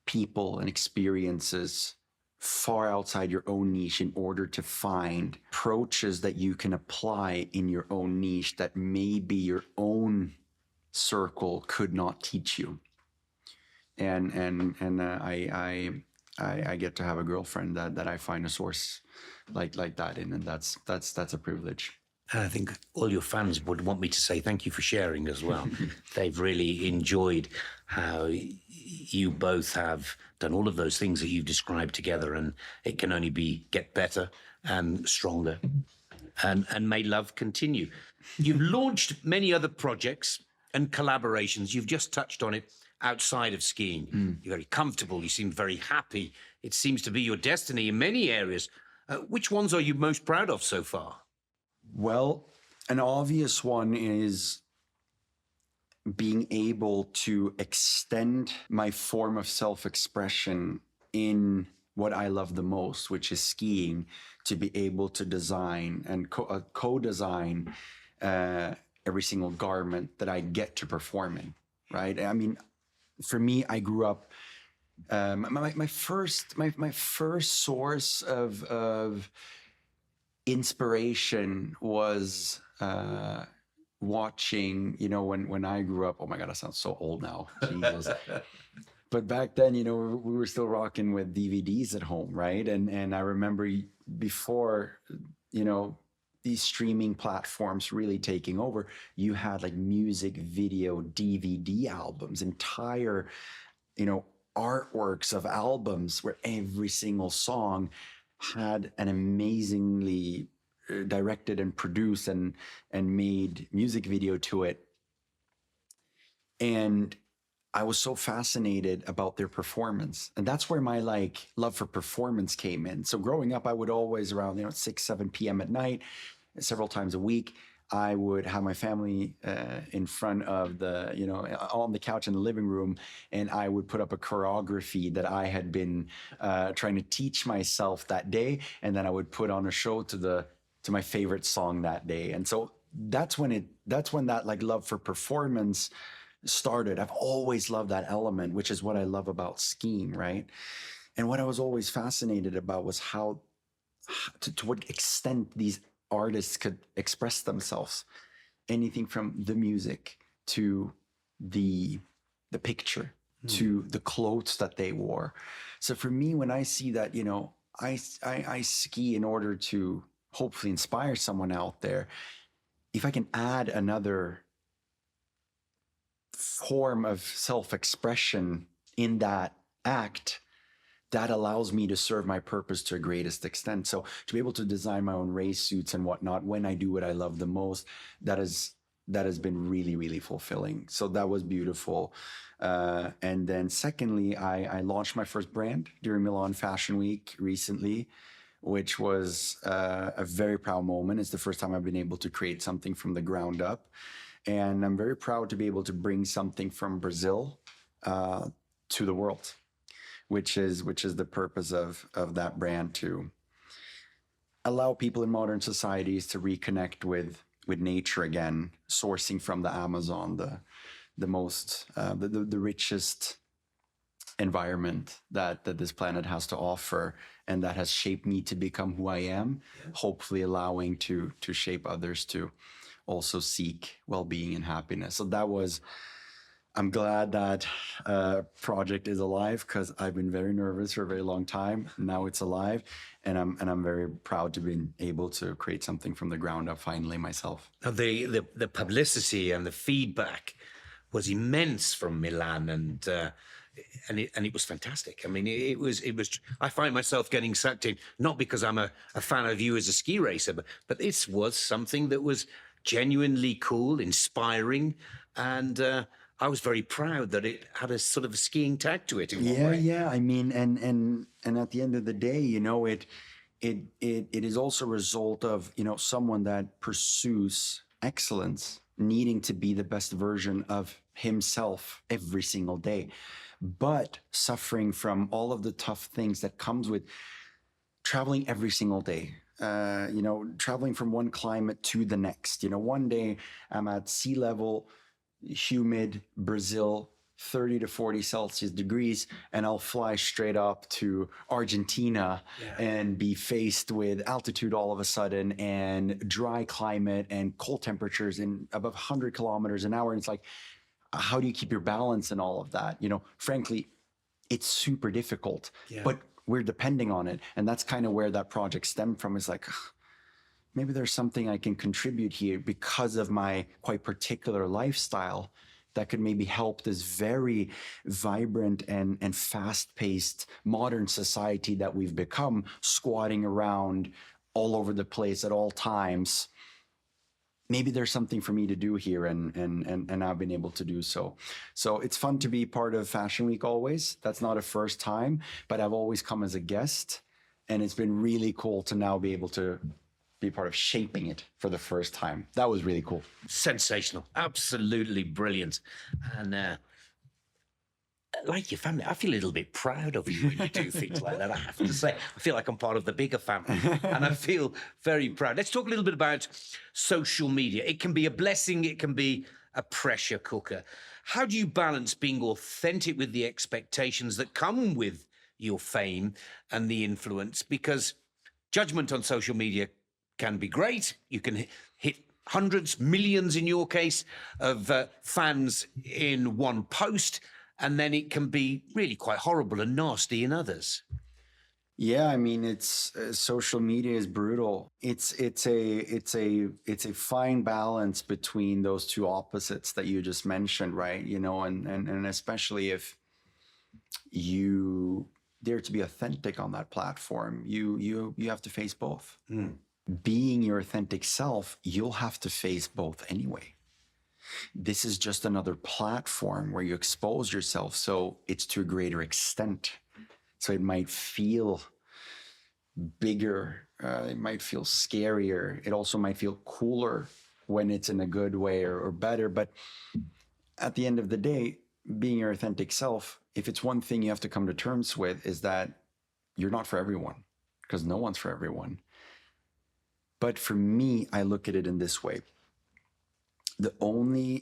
people and experiences far outside your own niche in order to find approaches that you can apply in your own niche that maybe your own circle could not teach you. And I get to have a girlfriend that I find a source like that in, and that's a privilege. And I think all your fans would want me to say thank you for sharing as well. They've really enjoyed how you both have done all of those things that you've described together, and it can only get better and stronger. And may love continue. You've launched many other projects and collaborations. You've just touched on it outside of skiing. You're very comfortable. You seem very happy. It seems to be your destiny in many areas. Which ones are you most proud of so far? Well, an obvious one is being able to extend my form of self-expression in what I love the most, which is skiing, to be able to design and co-design every single garment that I get to perform in, right? I mean, for me, I grew up, my first source of inspiration was watching, you know, when I grew up. Oh my God, I sound so old now. Jesus. But back then, you know, we were still rocking with DVDs at home, right? And I remember before, you know, these streaming platforms really taking over, you had like music video DVD albums, entire, you know, artworks of albums where every single song had an amazingly directed and produced and made music video to it. And I was so fascinated about their performance. And that's where my like love for performance came in. So growing up, I would always around, you know, 6, 7 p.m. at night, several times a week, I would have my family in front of the, you know, on the couch in the living room, and I would put up a choreography that I had been trying to teach myself that day, and then I would put on a show to my favorite song that day. And so that's when that like love for performance started. I've always loved that element, which is what I love about skiing, right? And what I was always fascinated about was how to what extent these artists could express themselves. Anything from the music to the picture to the clothes that they wore. So for me, when I see that, you know, I ski in order to hopefully inspire someone out there. If I can add another form of self-expression in that act, that allows me to serve my purpose to a greatest extent. So to be able to design my own race suits and whatnot when I do what I love the most, that has been really, really fulfilling. So that was beautiful. And then secondly, I launched my first brand during Milan Fashion Week recently, which was a very proud moment. It's the first time I've been able to create something from the ground up. And I'm very proud to be able to bring something from Brazil to the world, which is the purpose of that brand, to allow people in modern societies to reconnect with nature again, sourcing from the Amazon, the most the richest environment that this planet has to offer, and that has shaped me to become who I am, hopefully allowing to shape others to also seek well-being and happiness. So I'm glad that project is alive, because I've been very nervous for a very long time. Now it's alive, and I'm very proud to be able to create something from the ground up finally myself. Now, the publicity and the feedback was immense from Milan, and it was fantastic. I mean, it was. I find myself getting sucked in, not because I'm a fan of you as a ski racer, but this was something that was genuinely cool, inspiring, and I was very proud that it had a sort of a skiing tag to it. Yeah. I mean, and at the end of the day, you know, it is also a result of, you know, someone that pursues excellence, needing to be the best version of himself every single day, but suffering from all of the tough things that comes with traveling every single day. You know, traveling from one climate to the next. You know, one day I'm at sea level, humid Brazil, 30 to 40 Celsius degrees, and I'll fly straight up to Argentina and be faced with altitude all of a sudden and dry climate and cold temperatures in above 100 kilometers an hour. And it's like, how do you keep your balance and all of that? You know, frankly, it's super difficult, but we're depending on it. And that's kind of where that project stemmed from, is like, maybe there's something I can contribute here because of my quite particular lifestyle that could maybe help this very vibrant and fast-paced modern society that we've become, squatting around all over the place at all times. Maybe there's something for me to do here, and I've been able to do so. So it's fun to be part of Fashion Week always. That's not a first time, but I've always come as a guest, and it's been really cool to now be able to be part of shaping it for the first time. That was really cool. Sensational. Absolutely brilliant. And like your family, I feel a little bit proud of you when you do things like that. I have to say, I feel like I'm part of the bigger family, and I feel very proud. Let's talk a little bit about social media. It can be a blessing. It can be a pressure cooker. How do you balance being authentic with the expectations that come with your fame and the influence? Because judgment on social media can be great. You can hit hundreds, millions in your case, of fans in one post, and then it can be really quite horrible and nasty in others. Yeah, I mean, it's social media is brutal. It's a fine balance between those two opposites that you just mentioned, right? You know, and especially if you dare to be authentic on that platform, you have to face both. Being your authentic self, you'll have to face both anyway. This is just another platform where you expose yourself, so it's to a greater extent. So it might feel bigger, it might feel scarier, it also might feel cooler when it's in a good way or better. But at the end of the day, being your authentic self, if it's one thing you have to come to terms with, is that you're not for everyone, because no one's for everyone. But for me, I look at it in this way. The only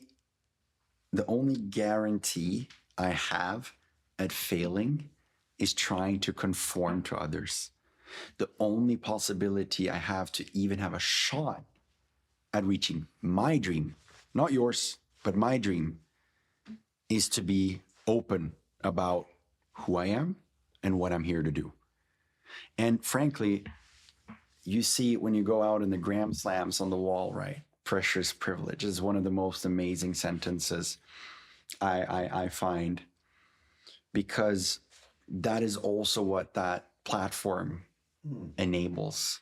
guarantee I have at failing is trying to conform to others. The only possibility I have to even have a shot at reaching my dream, not yours, but my dream, is to be open about who I am and what I'm here to do. And frankly, you see when you go out in the gram slams on the wall, right? Pressure is privilege is one of the most amazing sentences I find, because that is also what that platform enables.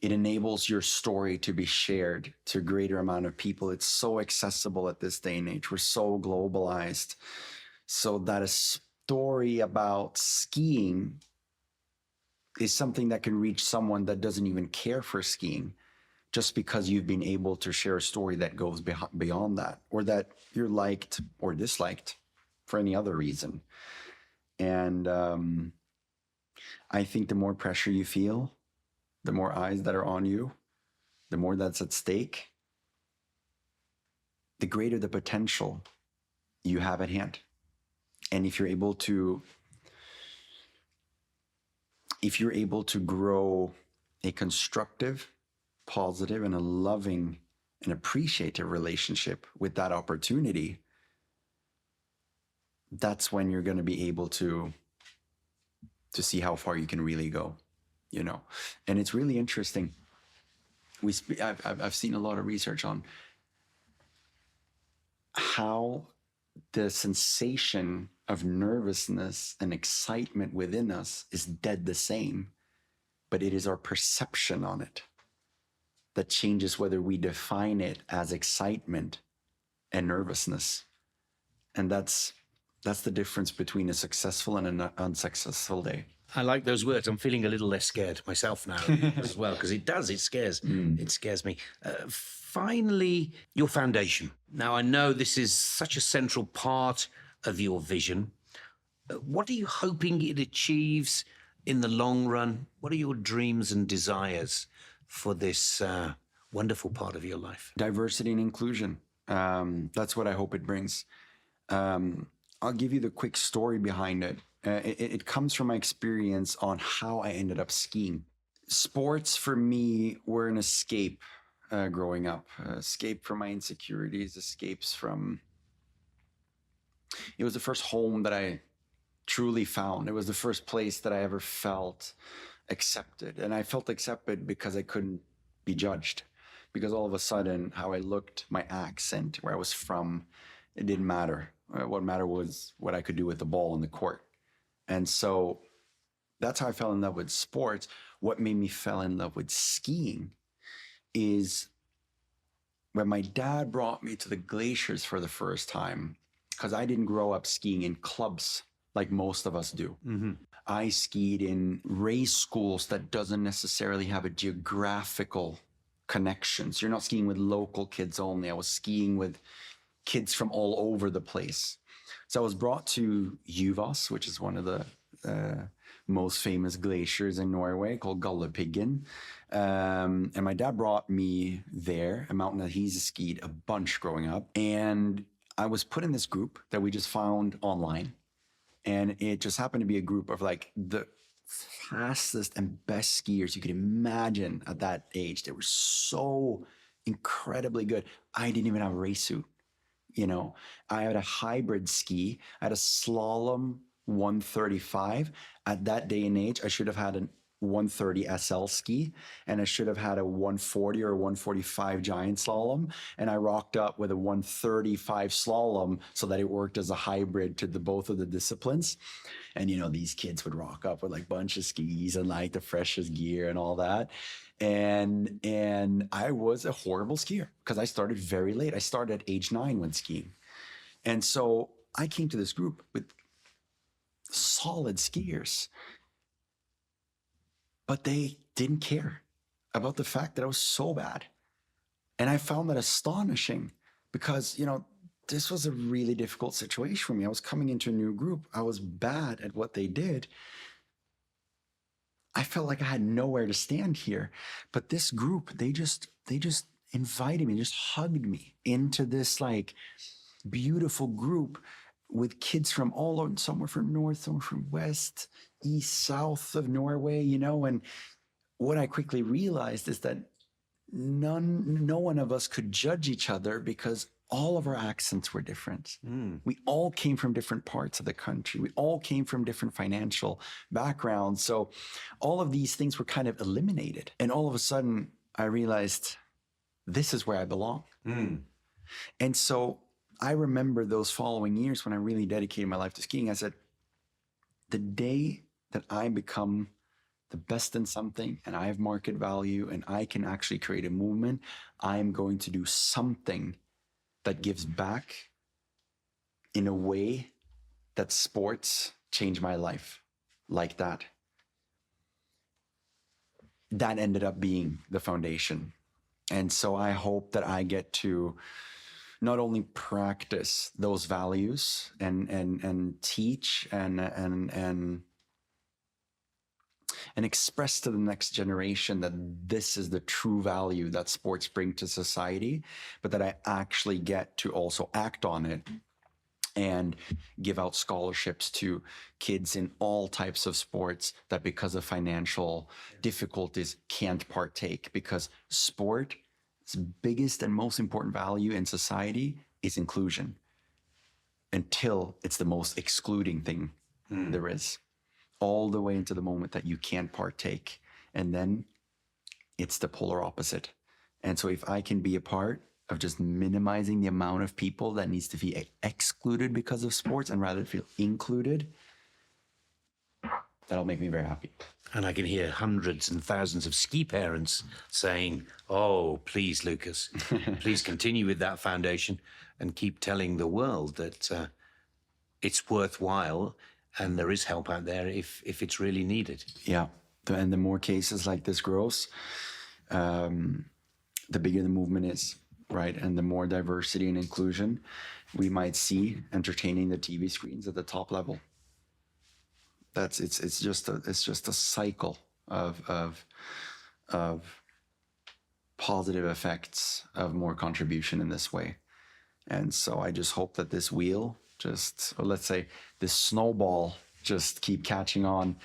It enables your story to be shared to a greater amount of people. It's so accessible at this day and age. We're so globalized. So that a story about skiing is something that can reach someone that doesn't even care for skiing, just because you've been able to share a story that goes beyond that, or that you're liked or disliked for any other reason. And I think the more pressure you feel, the more eyes that are on you, the more that's at stake, the greater the potential you have at hand. And if you're able to grow a constructive, positive, and a loving and appreciative relationship with that opportunity, that's when you're going to be able to see how far you can really go, you know. And it's really interesting. I've seen a lot of research on how the sensation of nervousness and excitement within us is dead the same, but it is our perception on it that changes whether we define it as excitement and nervousness. And that's the difference between a successful and an unsuccessful day. I like those words. I'm feeling a little less scared myself now as well, because it scares me. Finally, your foundation. Now, I know this is such a central part of your vision. What are you hoping it achieves in the long run? What are your dreams and desires for this wonderful part of your life? Diversity and inclusion. That's what I hope it brings. I'll give you the quick story behind it. It comes from my experience on how I ended up skiing. Sports for me were an escape growing up, escape from my insecurities, escapes from. It was the first home that I truly found. It was the first place that I ever felt accepted. And I felt accepted because I couldn't be judged. Because all of a sudden, how I looked, my accent, where I was from, it didn't matter. What mattered was what I could do with the ball in the court. And so that's how I fell in love with sports. What made me fall in love with skiing is when my dad brought me to the glaciers for the first time, because I didn't grow up skiing in clubs like most of us do. Mm-hmm. I skied in race schools that doesn't necessarily have a geographical connection. So you're not skiing with local kids only. I was skiing with kids from all over the place. So I was brought to Juvas, which is one of the most famous glaciers in Norway, called Galdhøpiggen. And my dad brought me there, a mountain that he's skied a bunch growing up. And I was put in this group that we just found online. And it just happened to be a group of like the fastest and best skiers you could imagine at that age. They were so incredibly good. I didn't even have a race suit. You know, I had a hybrid ski. I had a slalom 135. At that day and age, I should have had a 130 SL ski, and I should have had a 140 or 145 giant slalom. And I rocked up with a 135 slalom so that it worked as a hybrid to both of the disciplines. And, you know, these kids would rock up with like bunch of skis and like the freshest gear and all that. And I was a horrible skier because I started very late. I started at age 9 when skiing. And so I came to this group with solid skiers, but they didn't care about the fact that I was so bad. And I found that astonishing because, you know, this was a really difficult situation for me. I was coming into a new group. I was bad at what they did. I felt like I had nowhere to stand here. But this group, they just invited me, just hugged me into this like beautiful group with kids from all over, some were from north, some were from west, east, south of Norway, you know. And what I quickly realized is that no one of us could judge each other because all of our accents were different. We all came from different parts of the country. We all came from different financial backgrounds. So all of these things were kind of eliminated. And all of a sudden, I realized this is where I belong. And so I remember those following years when I really dedicated my life to skiing. I said, the day that I become the best in something and I have market value and I can actually create a movement, I'm going to do something that gives back in a way that sports changed my life like that. That ended up being the foundation. And so I hope that I get to not only practice those values and teach and express to the next generation that this is the true value that sports bring to society, but that I actually get to also act on it and give out scholarships to kids in all types of sports that because of financial difficulties can't partake, because sport's biggest and most important value in society is inclusion until it's the most excluding thing there is. All the way into the moment that you can't partake. And then it's the polar opposite. And so if I can be a part of just minimizing the amount of people that needs to be excluded because of sports and rather feel included, that'll make me very happy. And I can hear hundreds and thousands of ski parents saying, oh, please, Lucas, please continue with that foundation and keep telling the world that it's worthwhile and there is help out there if it's really needed. Yeah. And the more cases like this grows, the bigger the movement is, right? And the more diversity and inclusion we might see entertaining the TV screens at the top level. It's just a cycle of positive effects of more contribution in this way. And so I just hope that this wheel just or let's say this snowball just keep catching on,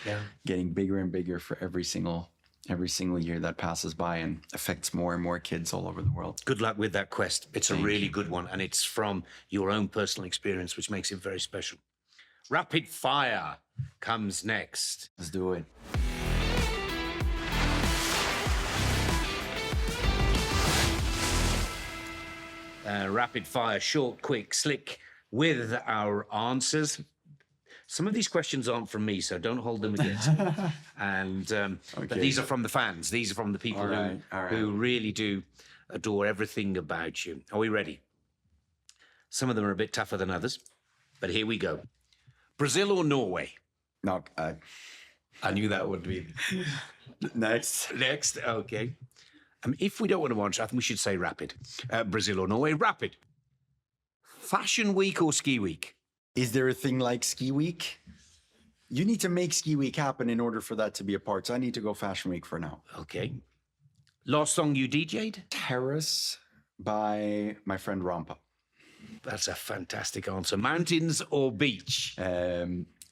getting bigger and bigger for every single year that passes by and affects more and more kids all over the world. Good luck with that quest. It's a really good one, and it's from your own personal experience, which makes it very special. Rapid fire comes next. Let's do it. Rapid fire, short, quick, slick, with our answers. Some of these questions aren't from me, so don't hold them against me. And but these are from the fans. These are from the people who really do adore everything about you. Are we ready? Some of them are a bit tougher than others, but here we go. Brazil or Norway? No, I knew that would be next. Next, okay. If we don't want to answer, I think we should say rapid. Brazil or Norway? Rapid. Fashion week or ski week? Is there a thing like Ski Week? You need to make Ski Week happen in order for that to be a part. So I need to go Fashion Week for now. Okay. Last song you DJ'd? Terrace by my friend Rampa. That's a fantastic answer. Mountains or beach?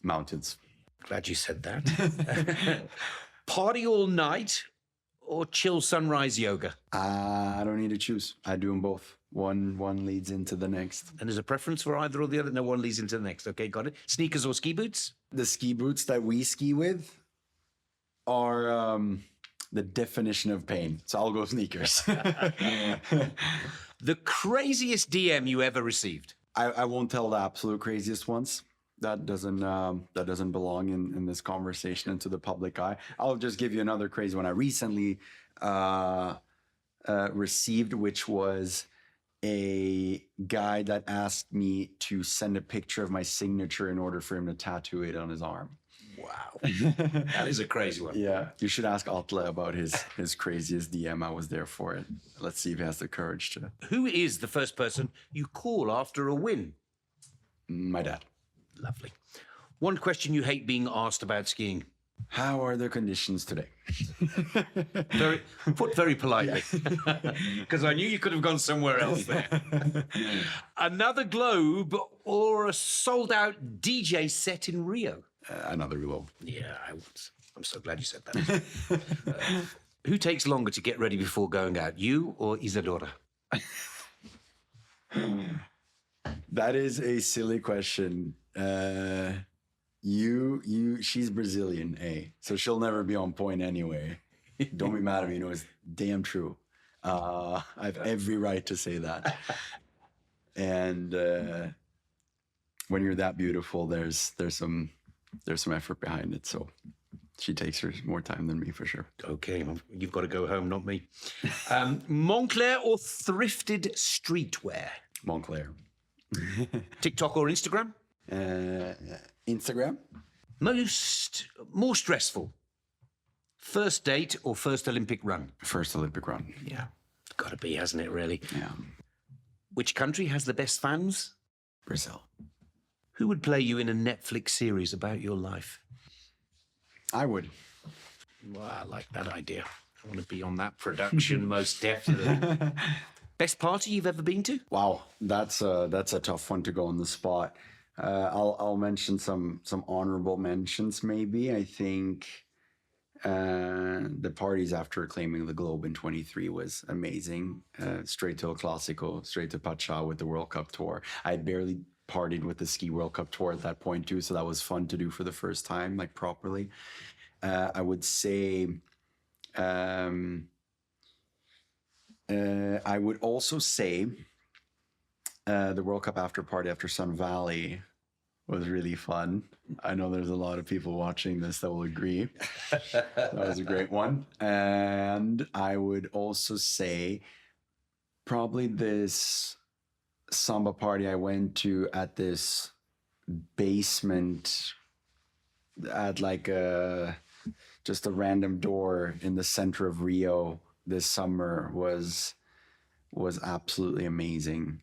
Mountains. Glad you said that. Party all night or chill sunrise yoga? I don't need to choose. I do them both. One leads into the next. And there's a preference for either or the other? No, one leads into the next. Okay, got it. Sneakers or ski boots? The ski boots that we ski with are the definition of pain. So I'll go sneakers. The craziest DM you ever received? I won't tell the absolute craziest ones. That doesn't belong in this conversation and to the public eye. I'll just give you another crazy one I recently received, which was a guy that asked me to send a picture of my signature in order for him to tattoo it on his arm. Wow. That is a crazy one. Yeah. You should ask Atle about his craziest DM. I was there for it. Let's see if he has the courage to. Who is the first person you call after a win? My dad. Lovely. One question you hate being asked about skiing? How are the conditions today? Put very politely, because I knew you could have gone somewhere else there. Another globe or a sold-out DJ set in Rio? Another globe. Yeah, I'm so glad you said that. Who takes longer to get ready before going out, you or Isadora? That is a silly question. She's Brazilian, so she'll never be on point anyway. Don't be mad at me. It's damn true. I have every right to say that. And when you're that beautiful, there's some effort behind it. So she takes her more time than me for sure. Okay, well, you've got to go home, not me. Montclair or thrifted streetwear? Montclair. TikTok or Instagram? Instagram. More stressful, first date or first Olympic run? First Olympic run. Yeah, got to be, hasn't it, really? Yeah. Which country has the best fans? Brazil. Who would play you in a Netflix series about your life? I would. Well, I like that idea. I want to be on that production, most definitely. Best party you've ever been to? Wow, that's a tough one to go on the spot. I'll mention some honorable mentions. Maybe I think the parties after claiming the Globe in 23 was amazing. Straight to El Clásico, straight to Pacha with the World Cup tour. I had barely partied with the Ski World Cup tour at that point too, so that was fun to do for the first time, like properly. I would say. I would also say the World Cup after party after Sun Valley was really fun. I know there's a lot of people watching this that will agree. That was a great one. And I would also say probably this samba party I went to at this basement at like just a random door in the center of Rio this summer was absolutely amazing.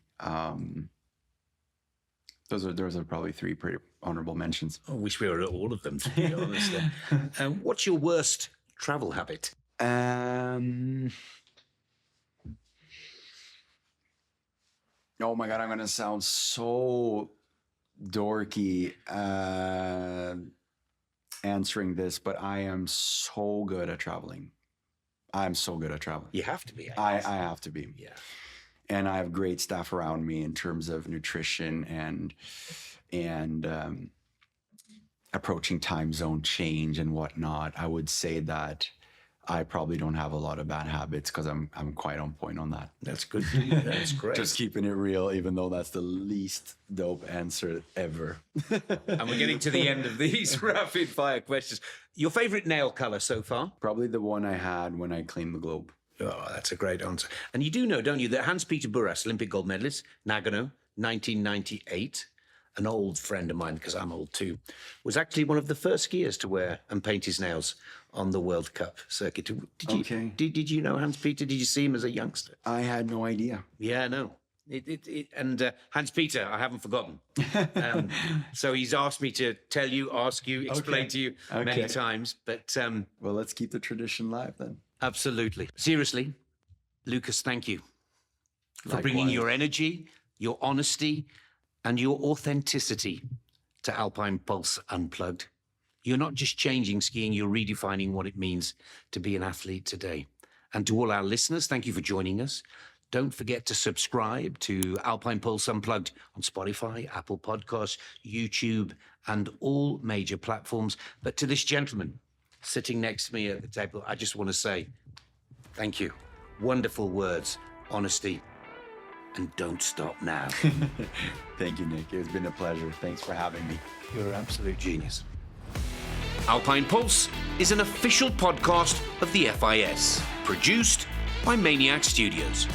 Those are probably three pretty honorable mentions. I wish we were at all of them, to be honest. What's your worst travel habit? Oh my God, I'm gonna sound so dorky answering this, but I am so good at traveling. I'm so good at traveling. You have to be. I have to be. Yeah. And I have great staff around me in terms of nutrition and approaching time zone change and whatnot. I would say that I probably don't have a lot of bad habits because I'm quite on point on that. That's good. That's great. Just keeping it real, even though that's the least dope answer ever. And we're getting to the end of these rapid fire questions. Your favorite nail color so far? Probably the one I had when I cleaned the globe. Oh, that's a great answer. And you do know, don't you, that Hans-Peter Buras, Olympic gold medalist, Nagano, 1998, an old friend of mine, because I'm old too, was actually one of the first skiers to wear and paint his nails on the World Cup circuit. Did you know Hans-Peter? Did you see him as a youngster? I had no idea. Yeah, no. And Hans-Peter, I haven't forgotten. So he's asked me to tell you, ask you, explain to you many times. But well, let's keep the tradition live then. Absolutely. Seriously, Lucas, thank you for bringing Likewise. your energy, your honesty, and your authenticity to Alpine Pulse Unplugged. You're not just changing skiing, you're redefining what it means to be an athlete today. And to all our listeners, thank you for joining us. Don't forget to subscribe to Alpine Pulse Unplugged on Spotify, Apple Podcasts, YouTube, and all major platforms. But to this gentleman sitting next to me at the table, I just want to say thank you. Wonderful words, honesty, and don't stop now. Thank you, Nick. It's been a pleasure. Thanks for having me. You're an absolute genius. Alpine Pulse is an official podcast of the FIS, produced by Maniac Studios.